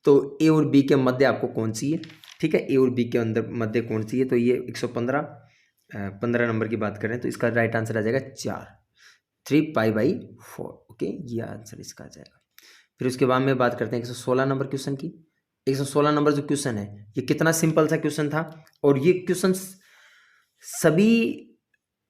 तो ए और बी के मध्य आपको कौन सी है, ठीक है, ए और बी के अंदर मध्य कौन सी है, तो ये 115 नंबर की बात करें तो इसका राइट आंसर आ जाएगा 4, 3π/4, ओके, ये आंसर इसका आ जाएगा। फिर उसके बाद में बात करते हैं 116 नंबर क्वेश्चन की, 116 नंबर जो क्वेश्चन है ये कितना सिंपल सा क्वेश्चन था, और ये क्वेश्चन सभी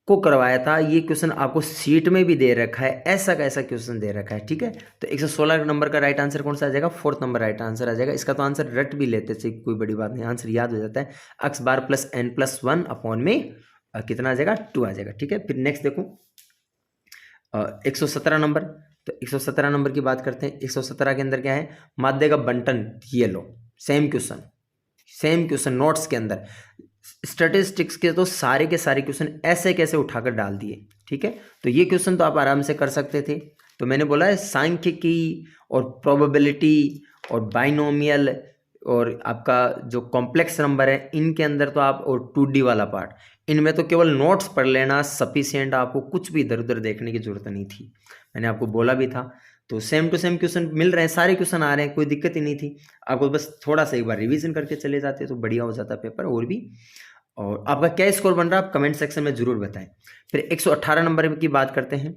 को करवाया था, ये क्वेश्चन आपको सीट में भी दे रखा है, ऐसा कैसा क्वेश्चन दे रखा है, ठीक है। तो 116 नंबर का राइट आंसर कौन सा आ जाएगा, 4th नंबर राइट आंसर आ जाएगा। इसका तो आंसर रट भी लेते थे, कोई बड़ी बात नहीं, आंसर याद हो जाता है। x बार प्लस n प्लस 1 अपॉन में कितना आ जाएगा, 2 आ जाएगा, ठीक है। फिर नेक्स्ट देखो 117 नंबर। तो 117 नंबर की बात करते हैं। 117 के अंदर क्या है, माध्यम का बंटन, ये लो सेम क्वेश्चन नोट्स के अंदर। स्टैटिस्टिक्स के तो सारे के सारे क्वेश्चन ऐसे कैसे उठाकर डाल दिए, ठीक है। तो ये क्वेश्चन तो आप आराम से कर सकते थे। तो मैंने बोला है सांख्यिकी और प्रोबेबिलिटी और बाइनोमियल और आपका जो कॉम्प्लेक्स नंबर है, इनके अंदर तो आप, और 2D वाला पार्ट, इनमें तो केवल नोट्स पढ़ लेना सफिशिएंट, आपको कुछ भी इधर उधर देखने की जरूरत नहीं थी, मैंने आपको बोला भी था। तो सेम टू सेम क्वेश्चन मिल रहे हैं, सारे क्वेश्चन आ रहे हैं, कोई दिक्कत ही नहीं थी। आपको बस थोड़ा सा एक बार रिवीजन करके चले जाते तो बढ़िया हो जाता पेपर और भी। और आपका क्या स्कोर बन रहा है, आप कमेंट सेक्शन में जरूर बताएं। फिर 118 नंबर की बात करते हैं।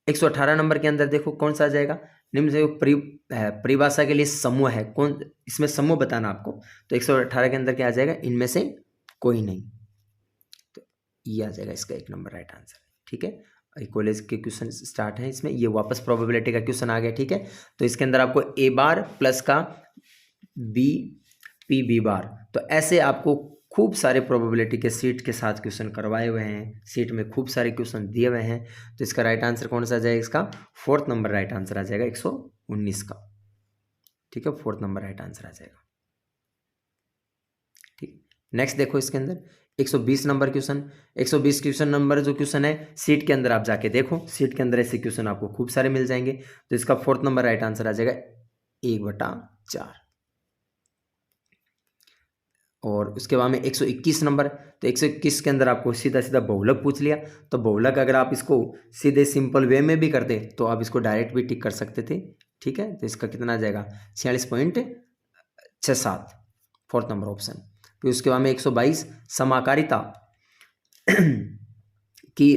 118 नंबर के अंदर देखो कौन सा आ जाएगा, निम्न से परिभाषा के लिए समूह है, कौन इसमें समूह बताना आपको। तो 118 के अंदर क्या आ जाएगा, इनमें से कोई नहीं, तो ये आ जाएगा इसका 1 नंबर राइट आंसर, ठीक है। कॉलेज के क्वेश्चन स्टार्ट है इसमें, ये वापस प्रोबेबिलिटी का क्वेश्चन आ गया, ठीक है। तो इसके अंदर आपको ए बार प्लस का बी पी बी बार, तो ऐसे आपको खूब सारे प्रोबेबिलिटी के सीट के साथ क्वेश्चन करवाए हुए हैं, सीट में खूब सारे क्वेश्चन दिए हुए हैं। तो इसका राइट आंसर कौन सा आ जाएगा, इसका 4th नंबर राइट आंसर आ जाएगा 119 का, ठीक है। 4th नंबर राइट आंसर आ जाएगा, ठीक। नेक्स्ट देखो इसके अंदर 120 नंबर क्वेश्चन। 120 क्वेश्चन नंबर जो क्वेश्चन है, सीट के अंदर आप जाके देखो, सीट के अंदर ऐसे क्वेश्चन आपको खूब सारे मिल जाएंगे। तो इसका 4th नंबर राइट आंसर आ जाएगा 1/4। और उसके बाद में 121 नंबर। तो 121 के अंदर आपको सीधा सीधा बहुलक पूछ लिया। तो बहुलक अगर आप इसको सीधे सिंपल वे में भी करते तो आप इसको डायरेक्ट भी टिक कर सकते थे, ठीक है। तो इसका कितना आ जाएगा, 46.67, 4th नंबर ऑप्शन। फिर उसके बाद में 122 समाकारिता की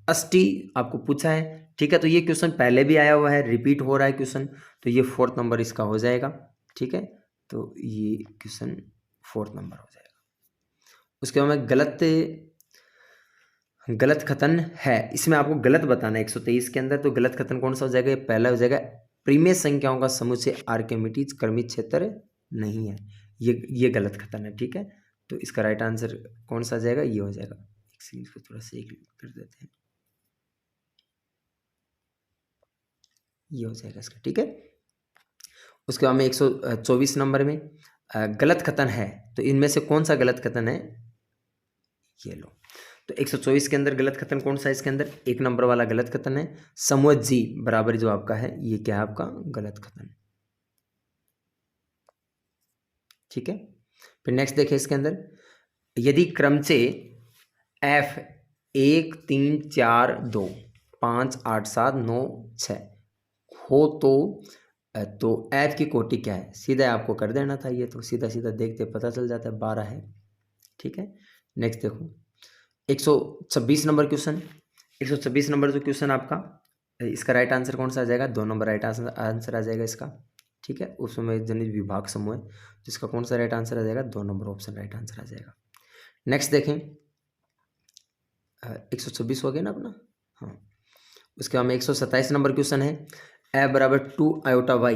अष्टी आपको पूछा है, ठीक है। तो ये क्वेश्चन पहले भी आया हुआ है, रिपीट हो रहा है क्वेश्चन, तो ये 4th नंबर इसका हो जाएगा, ठीक है। तो ये क्वेश्चन 4th नंबर हो जाएगा। उसके बाद में गलत कथन है, इसमें आपको गलत बताना है 123 के अंदर। तो गलत कथन कौन सा हो जाएगा, पहला हो जाएगा प्रीमेय संख्याओं का समुच्चय आर्किमिडीज क्रमिक क्षेत्र नहीं है, ये गलत कथन है, ठीक है। तो इसका राइट आंसर कौन सा आ जाएगा, ये हो जाएगा। एक सेकंड को थोड़ा सा कर देते हैं, ये हो जाएगा इसका, ठीक है। उसके बाद में 124 नंबर में गलत कथन है, तो इनमें से कौन सा गलत कथन है, ये लो। तो 124 के अंदर गलत कथन कौन सा है, इसके अंदर 1 नंबर वाला गलत कथन है, समूह जी बराबर जो आपका है, ये क्या है आपका गलत कथन, ठीक है। फिर नेक्स्ट देखिए इसके अंदर, यदि क्रम से F 1 3 4 2 5 8 7 9 6 हो तो F की कोटि क्या है, सीधा आपको कर देना था, ये तो सीधा सीधा देखते पता चल जाता है, 12 है, ठीक है। नेक्स्ट देखो 126 नंबर क्वेश्चन। 126 नंबर जो क्वेश्चन आपका, इसका राइट आंसर कौन सा आ जाएगा, 2 नंबर राइट आंसर आ जाएगा इसका, ठीक है। उसमें जनित विभाग समूह है, जिसका कौन सा राइट आंसर आ जाएगा, 2 नंबर ऑप्शन राइट आंसर आ जाएगा। नेक्स्ट देखें 126 हो गया ना अपना, हाँ। उसके बाद में 127 नंबर क्वेश्चन है, ए बराबर 2 आयोटा वाई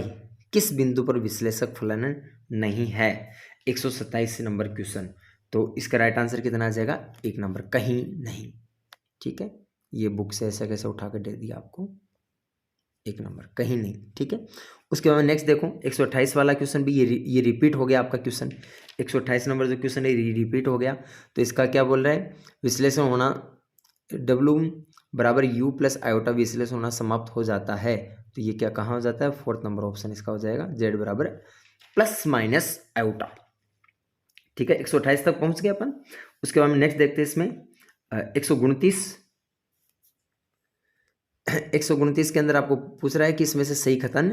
किस बिंदु पर विश्लेषक फलन नहीं है, 127 नंबर क्वेश्चन। तो इसका राइट आंसर कितना आ जाएगा, 1 नंबर, कहीं नहीं, ठीक है। ये बुक से ऐसा कैसे उठा कर दे दिया आपको, 1 नंबर कहीं नहीं, ठीक है। उसके बाद नेक्स्ट देखो 128 वाला क्वेश्चन भी ये रिपीट हो गया आपका क्वेश्चन, 128 नंबर जो क्वेश्चन है रिपीट हो गया। तो इसका क्या बोल रहा है, विश्लेषण होना W बराबर U प्लस आयोटा विश्लेषण होना समाप्त हो जाता है। तो ये क्या कहाँ हो जाता है, 4th नंबर ऑप्शन इसका हो जाएगा, Z बराबर प्लस माइनस आयोटा, ठीक है। 128 तक पहुंच गए अपन। उसके बाद में नेक्स्ट देखते हैं इसमें 129 के अंदर आपको पूछ रहा है कि इसमें से सही कथन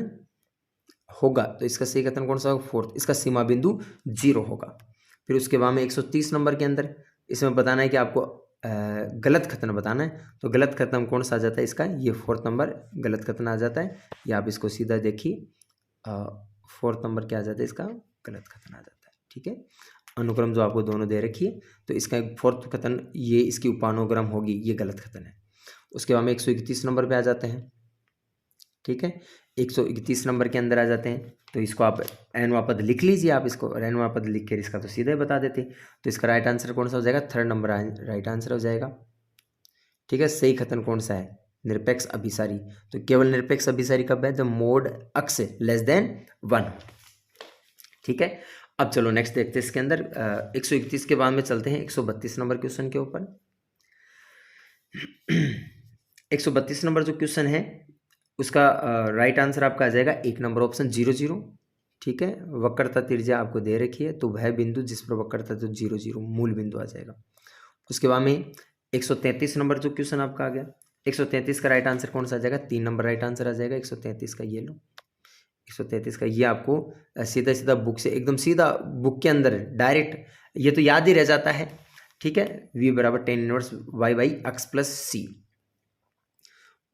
होगा, तो इसका सही कथन कौन सा होगा, 4th, इसका सीमा बिंदु 0 होगा। फिर उसके बाद में 130 नंबर के अंदर इसमें बताना है कि आपको गलत कथन बताना है। तो गलत कथन कौन सा आ जाता है इसका, ये 4th नंबर गलत कथन आ जाता है, या आप इसको सीधा देखिए 4th नंबर क्या आ जाता है इसका, गलत कथन आ जाता है, ठीक है। अनुक्रम जो आपको दोनों दे रखी है, तो इसका एक फोर्थ कथन ये इसकी उपानुक्रम होगी, ये गलत कथन है। उसके बाद में 131 नंबर पे आ जाते हैं। ठीक है, 131 नंबर के अंदर आ जाते हैं, तो इसको आप एनवां पद लिख लीजिए, आप इसको एनवां पद लिख कर इसका तो सीधे ही बता देते। तो इसका राइट आंसर कौन सा हो जाएगा, थर्ड नंबर राइट आंसर हो जाएगा। ठीक है, सही कथन कौन सा है, निरपेक्ष अभिसारी। तो केवल निरपेक्ष अभिसारी कब है, जब मोड अक्ष लेस देन 1। ठीक है, अब चलो नेक्स्ट देखते हैं इसके अंदर 131 के बाद में चलते हैं 132 नंबर क्वेश्चन के ऊपर। 132 नंबर जो क्वेश्चन है उसका राइट आंसर आपका आ जाएगा 1 नंबर ऑप्शन 0 0। ठीक है, वक्रता त्रिज्या आपको दे रखी है, तो वह बिंदु जिस पर वक्रता तो 0 0 मूल बिंदु आ जाएगा। उसके बाद में 133 नंबर जो क्वेश्चन आपका आ गया, 133 का राइट आंसर कौन सा आ जाएगा, 3 नंबर राइट आंसर आ जाएगा 133 का। ये लो 133 का, ये आपको सीधा सीधा बुक से एकदम सीधा बुक के अंदर डायरेक्ट ये तो याद ही रह जाता है। ठीक है, v बराबर 10 inverse y by x plus C.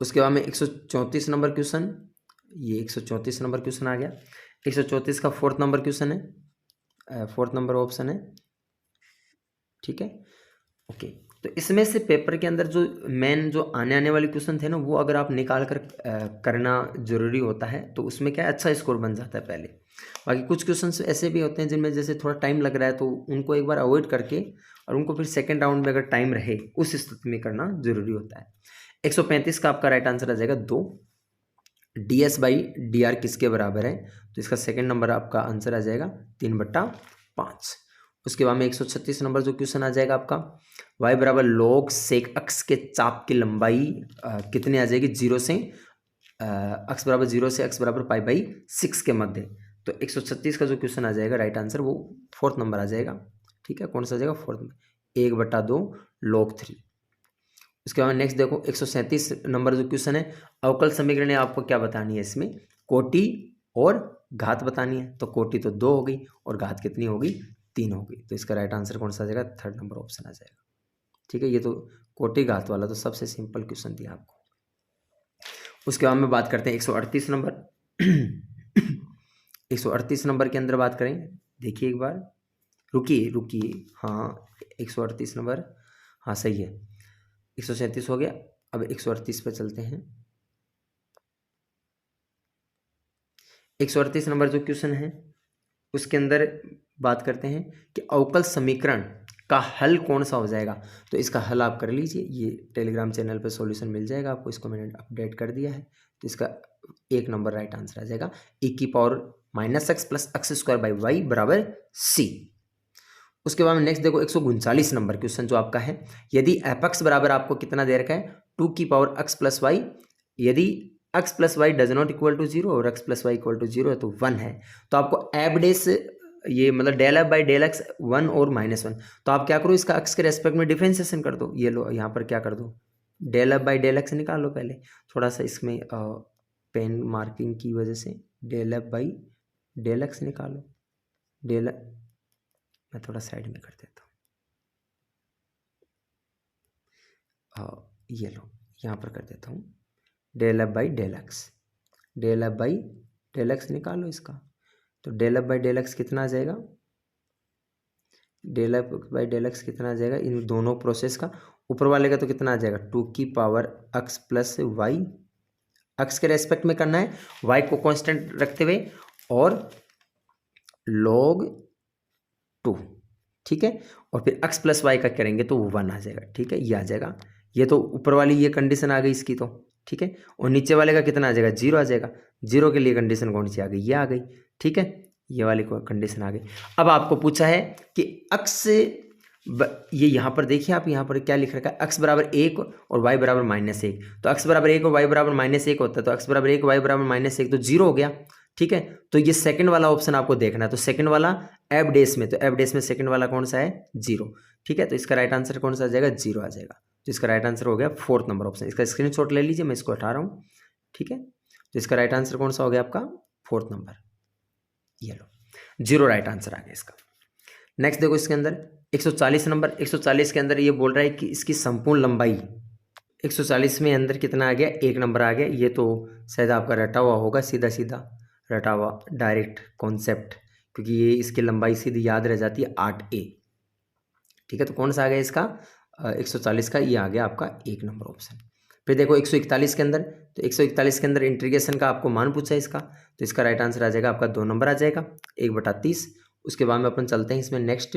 उसके बाद में 134 नंबर क्वेश्चन, ये 134 नंबर क्वेश्चन आ गया। 134 का फोर्थ नंबर क्वेश्चन है, फोर्थ नंबर ऑप्शन है। ठीक है, ओके। तो इसमें से पेपर के अंदर जो मेन जो आने वाले क्वेश्चन थे ना, वो अगर आप निकाल कर करना जरूरी होता है, तो उसमें क्या अच्छा स्कोर बन जाता है पहले। बाकी कुछ क्वेश्चंस ऐसे भी होते हैं जिनमें जैसे थोड़ा टाइम लग रहा है, तो उनको एक बार अवॉइड करके और उनको फिर सेकेंड राउंड में अगर टाइम रहे उस स्थिति में करना जरूरी होता है। 135 का आपका राइट आंसर आ जाएगा 2। ds बाई डी आर किसके बराबर है, तो इसका सेकेंड नंबर आपका आंसर आ जाएगा 3/5। उसके बाद में 136 नंबर जो क्वेश्चन आ जाएगा आपका, y बराबर log सेक अक्ष के चाप की लंबाई कितनी आ जाएगी, 0 से अक्ष बराबर 0 से अक्ष बराबर π/6 के मध्य। तो 136 का जो क्वेश्चन आ जाएगा राइट आंसर वो फोर्थ नंबर आ जाएगा। ठीक है, कौन सा आ जाएगा, फोर्थ नंबर, 1/2 log 3। उसके बाद नेक्स्ट देखो 137 नंबर जो क्वेश्चन है, अवकल समीकरण आपको क्या बतानी है, इसमें कोटि और घात बतानी है। तो कोटि तो 2 हो गई और घात कितनी होगी, 3 होगी। तो इसका राइट आंसर कौन सा आ जाएगा, थर्ड नंबर ऑप्शन आ जाएगा। ठीक है, ये तो कोटि घात वाला तो सबसे सिंपल क्वेश्चन दिया आपको। उसके बाद में बात करते हैं 138 नंबर 138 नंबर के अंदर बात करें, देखिए एक बार, रुकिए, हाँ 138 नंबर, हाँ सही है, 137 हो गया। अब 138 पे चलते हैं। 138 नंबर जो क्वेश्चन है उसके अंदर बात करते हैं कि अवकल समीकरण का हल कौन सा हो जाएगा। तो इसका हल आप कर लीजिए, ये टेलीग्राम चैनल पे सॉल्यूशन मिल जाएगा आपको, इसको मैंने अपडेट कर दिया है। तो इसका 1 नंबर राइट आंसर आ जाएगा e⁻⁻x plus x² by y बराबर c। उसके बाद में नेक्स्ट देखो 139 नंबर क्वेश्चन जो आपका है, यदि f(x) बराबर आपको कितना दे रखा है, 2x प्लस वाई, यदि x plus y does not equal to 0 और x plus y equal to 0 है तो 1 है। तो आपको एफ डेस ये मतलब del f by del x 1 और -1, तो आप क्या करो, इसका x के रेस्पेक्ट में डिफरेंशिएशन कर दो। ये लो यहाँ पर क्या कर दो, del f by del x निकाल लो। पहले थोड़ा सा इसमें पेन मार्किंग की वजह से del f by del x निकालो। मैं थोड़ा साइड में कर देता हूँ, ये लो यहाँ पर कर देता हूँ, del f by del x, del f by del x निकालो इसका। तो del f by del x कितना आ जाएगा, del f by del x कितना आ जाएगा, इन दोनों प्रोसेस का ऊपर वाले का तो कितना आ जाएगा, 2x प्लस वाई, एक्स के रेस्पेक्ट में करना है, वाई को कांस्टेंट रखते हुए, और log 2। ठीक है, और फिर x प्लस वाई का करेंगे तो 1 आ जाएगा। ठीक है, ये आ जाएगा, ये तो ऊपर वाली ये कंडीशन आ गई इसकी तो। ठीक है, और नीचे वाले का कितना आ जाएगा, 0 आ जाएगा। 0 के लिए कंडीशन कौन सी आ गई, ये आ गई। ठीक है, ये वाली कंडीशन आ गई। अब आपको पूछा है कि x ये यहाँ पर देखिए, आप यहाँ पर क्या लिख रखा है, x बराबर 1 और y बराबर -1। तो x बराबर 1 और y बराबर -1 होता है, तो x बराबर 1 y बराबर -1 तो 0 हो गया। ठीक है, तो ये सेकंड वाला ऑप्शन आपको देखना है। तो सेकंड वाला एफ डेस में, तो एफ डेस में सेकंड वाला कौन सा है, 0। ठीक है, तो इसका राइट आंसर कौन सा आ जाएगा, 0 आ जाएगा। तो इसका राइट आंसर हो गया फोर्थ नंबर ऑप्शन। इसका स्क्रीनशॉट ले लीजिए, मैं इसको हटा रहा हूँ। ठीक है, तो इसका राइट आंसर कौन सा हो गया आपका, फोर्थ नंबर, ये लो 0 राइट आंसर आ गया इसका। नेक्स्ट देखो इसके अंदर 140 नंबर, 140 के अंदर ये बोल रहा है कि इसकी संपूर्ण लंबाई, 140 में अंदर कितना आ गया, 1 नंबर आ गया। ये तो शायद आपका रटा हुआ होगा, सीधा सीधा रटा हुआ डायरेक्ट कॉन्सेप्ट क्योंकि ये इसकी लंबाई सीधी याद रह जाती है 8a। ठीक है, तो कौन सा आ गया इसका 140 का, ये आ गया आपका 1 नंबर ऑप्शन। फिर देखो 141 के अंदर, तो 141 के अंदर इंटीग्रेशन का आपको मान पूछा है इसका, तो इसका राइट आंसर आ जाएगा आपका 2 नंबर आ जाएगा, 1/30। उसके बाद में अपन चलते हैं इसमें नेक्स्ट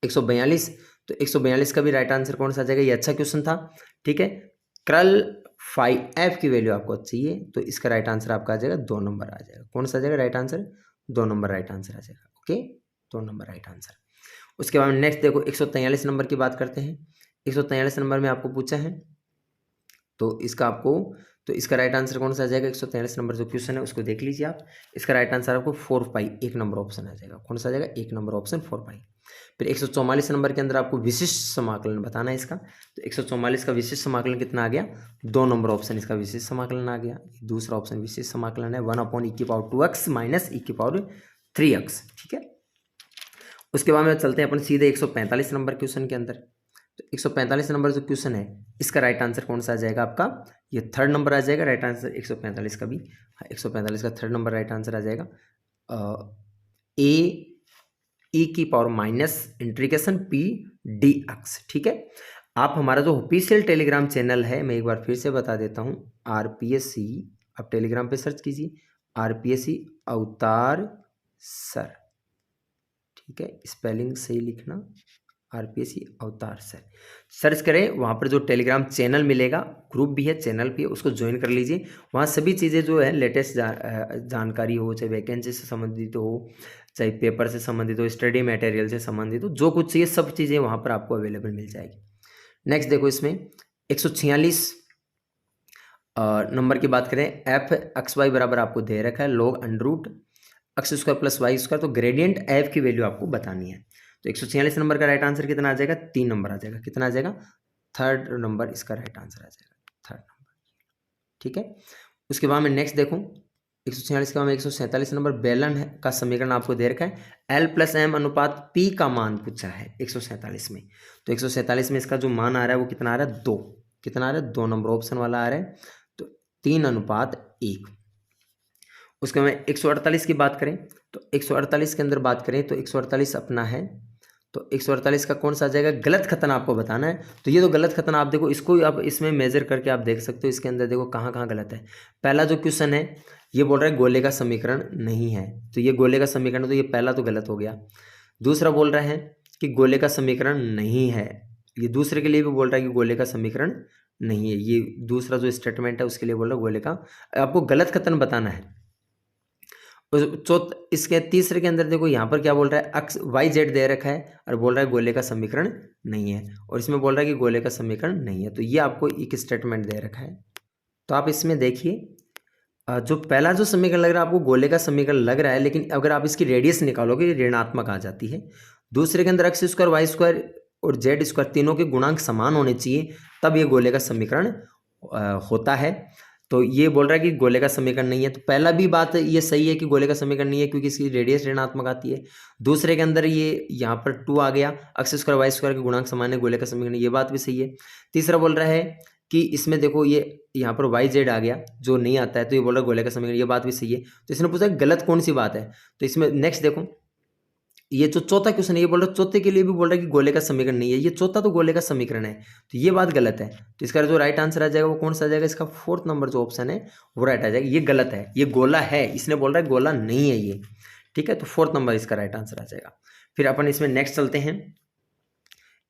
142। तो 142 का भी राइट आंसर कौन सा आ जाएगा, ये अच्छा क्वेश्चन था। ठीक है, कर्ल फाई एफ की वैल्यू आपको चाहिए, तो इसका राइट आंसर आपका आ जाएगा 2 नंबर आ जाएगा। कौन सा आ जाएगा right answer, 2 number right answer आ जाएगा। Okay, 2 number right answer. उसके बाद नेक्स्ट देखो 143 नंबर की बात करते हैं। 143 नंबर में आपको पूछा है, तो इसका आपको, तो इसका राइट आंसर कौन सा आ जाएगा, 143 नंबर जो क्वेश्चन है उसको देख लीजिए आप। इसका राइट आंसर आपको 4 पाई 1 नंबर ऑप्शन आ जाएगा। कौन सा आ जाएगा, 1 नंबर ऑप्शन 4 पाई। फिर 144 नंबर के अंदर आपको विशिष्ट समाकलन बताना है इसका, तो 144 का विशिष्ट समाकलन कितना आ गया, 2 नंबर ऑप्शन इसका विशिष्ट समाकलन आ गया। दूसरा ऑप्शन विशिष्ट समाकलन है 1/e⁻2x माइनस e⁻3x। ठीक है, उसके बाद में चलते हैं अपन सीधे 145 नंबर क्वेश्चन के अंदर। तो 145 नंबर जो क्वेश्चन है इसका राइट आंसर कौन सा आ जाएगा आपका, ये 3rd नंबर आ जाएगा राइट आंसर 145 का भी। 145 का 3rd नंबर राइट आंसर आ जाएगा a⁻∫p ठीक है, आप हमारा जो ऑफिशियल टेलीग्राम चैनल है, मैं एक बार फिर से बता देता हूँ, RPSC, आप टेलीग्राम पे सर्च कीजिए RPSC अवतार सर। ठीक है, स्पेलिंग सही लिखना, RPSC अवतार सर सर्च करें। वहाँ पर जो टेलीग्राम चैनल मिलेगा, ग्रुप भी है, चैनल भी है, उसको ज्वाइन कर लीजिए। वहाँ सभी चीज़ें जो है लेटेस्ट जानकारी हो, चाहे वैकेंसी से संबंधित हो, चाहे पेपर से संबंधित हो, स्टडी मटेरियल से संबंधित हो, जो कुछ चाहिए सब चीज़ें वहाँ पर आपको अवेलेबल मिल जाएगी। नेक्स्ट देखो इसमें 146 नंबर की बात करें, f(x, y) बराबर आपको दे रखा है log √x² + y², तो ग्रेडियंट f की वैल्यू आपको बतानी है। तो 146 नंबर का राइट आंसर कितना आ जाएगा, 3 नंबर आ जाएगा। कितना आ जाएगा, 3rd नंबर इसका राइट आंसर आ जाएगा, 3rd नंबर। ठीक है, उसके बाद में नेक्स्ट देखो 146 के बाद में 147 नंबर बेलन का समीकरण आपको दे रखा है, L+M/P का मान पूछा है 147 में। तो 147 में इसका जो मान आ रहा है वो कितना आ रहा है, 2। कितना आ रहा है, 2 नंबर ऑप्शन वाला आ रहा है, तो 3:1। उसके बाद 148 की बात करें, तो 148 के अंदर बात करें तो 148 अपना है, तो 148 का कौन सा आ जाएगा, गलत खतन आपको बताना है। तो ये तो गलत खतन आप देखो, इसको आप इसमें मेजर करके आप देख सकते हो, इसके अंदर देखो कहाँ कहाँ गलत है। पहला जो क्वेश्चन है ये बोल रहा है गोले का समीकरण नहीं है, तो ये गोले का समीकरण, तो ये पहला तो गलत हो गया। दूसरा बोल रहा है कि गोले का समीकरण नहीं है, ये दूसरे के लिए भी बोल रहा है कि गोले का समीकरण नहीं है, ये दूसरा जो स्टेटमेंट है उसके लिए बोल रहा है गोले का, आपको गलत कथन बताना है। इसके तीसरे के अंदर देखो यहाँ पर क्या बोल रहा है, XYZ दे रखा है और बोल रहा है गोले का समीकरण नहीं है, और इसमें बोल रहा है कि गोले का समीकरण नहीं है, तो ये आपको एक स्टेटमेंट दे रखा है। तो आप इसमें देखिए जो पहला जो समीकरण लग रहा है आपको गोले का समीकरण लग रहा है, लेकिन अगर आप इसकी रेडियस निकालोगे ये ऋणात्मक आ जाती है। दूसरे के अंदर x² y² और z² तीनों के गुणांक समान होने चाहिए, तब ये गोले का समीकरण होता है। तो ये बोल रहा है कि गोले का समीकरण नहीं है, तो पहला भी बात ये सही है कि गोले का समीकरण नहीं है क्योंकि इसकी रेडियस ऋणात्मक आती है। दूसरे के अंदर ये यहाँ पर 2 आ गया, x² y² के गुणांक समान है, गोले का समीकरण, ये बात भी सही है। तीसरा बोल रहा है कि इसमें देखो ये यहाँ पर YZ आ गया जो नहीं आता है, तो ये बोल रहा है गोले का समीकरण, ये बात भी सही है। तो इसने पूछा गलत कौन सी बात है, तो इसमें नेक्स्ट देखो ये जो चौथा क्वेश्चन है ये बोल रहा है, चौथे के लिए भी बोल रहा है कि गोले का समीकरण नहीं है, ये चौथा तो गोले का समीकरण है, तो ये बात गलत है। तो इसका जो राइट आंसर आ जाएगा वो कौन सा आ जाएगा, इसका 4th नंबर जो ऑप्शन है वो राइट आ जाएगा। ये गलत है, ये गोला है, इसने बोल रहा है गोला नहीं है ये। ठीक है, तो 4th नंबर इसका राइट आंसर आ जाएगा। फिर अपन इसमें नेक्स्ट चलते हैं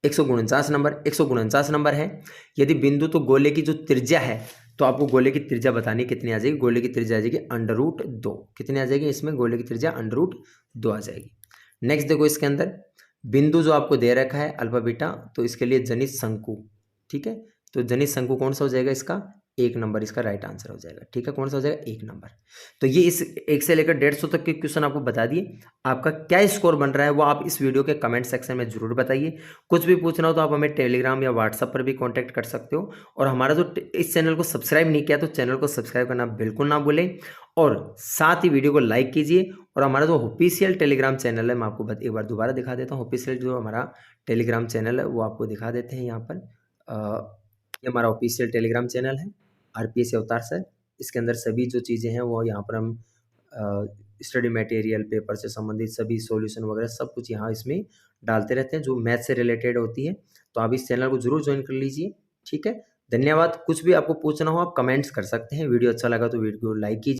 149 नंबर। 149 नंबर है, यदि बिंदु तो गोले की जो त्रिज्या है, तो आपको गोले की त्रिज्या बतानी कितनी आ जाएगी, गोले की त्रिज्या आ जाएगी √2। कितनी आ जाएगी इसमें, गोले की त्रिज्या √2 आ जाएगी। नेक्स्ट देखो इसके अंदर बिंदु जो आपको दे रखा है अल्फा बीटा, तो इसके लिए जनित शंकु। ठीक है, तो जनित शंकु कौन सा हो जाएगा, इसका 1 नंबर इसका राइट आंसर हो जाएगा। ठीक है, कौन सा हो जाएगा, 1 नंबर। तो ये इस 1 से लेकर 150 तक के क्वेश्चन आपको बता दिए। आपका क्या स्कोर बन रहा है वो आप इस वीडियो के कमेंट सेक्शन में जरूर बताइए। कुछ भी पूछना हो तो आप हमें टेलीग्राम या व्हाट्सएप पर भी कॉन्टैक्ट कर सकते हो। और हमारा जो इस चैनल को सब्सक्राइब नहीं किया तो चैनल को सब्सक्राइब करना बिल्कुल ना भूलें, और साथ ही वीडियो को लाइक कीजिए। और हमारा जो ऑफिशियल टेलीग्राम चैनल है, मैं आपको एक बार दोबारा दिखा देता हूँ। ऑफिशियल जो हमारा टेलीग्राम चैनल है वो आपको दिखा देते हैं यहाँ पर। ये हमारा ऑफिशियल टेलीग्राम चैनल है RPSC अवतार सर। इसके अंदर सभी जो चीज़ें हैं वो यहाँ पर हम स्टडी मटेरियल, पेपर से संबंधित सभी सॉल्यूशन वगैरह सब कुछ यहाँ इसमें डालते रहते हैं जो मैथ से रिलेटेड होती है। तो आप इस चैनल को जरूर ज्वाइन कर लीजिए, ठीक है। धन्यवाद। कुछ भी आपको पूछना हो आप कमेंट्स कर सकते हैं। वीडियो अच्छा लगा तो वीडियो को लाइक कीजिए।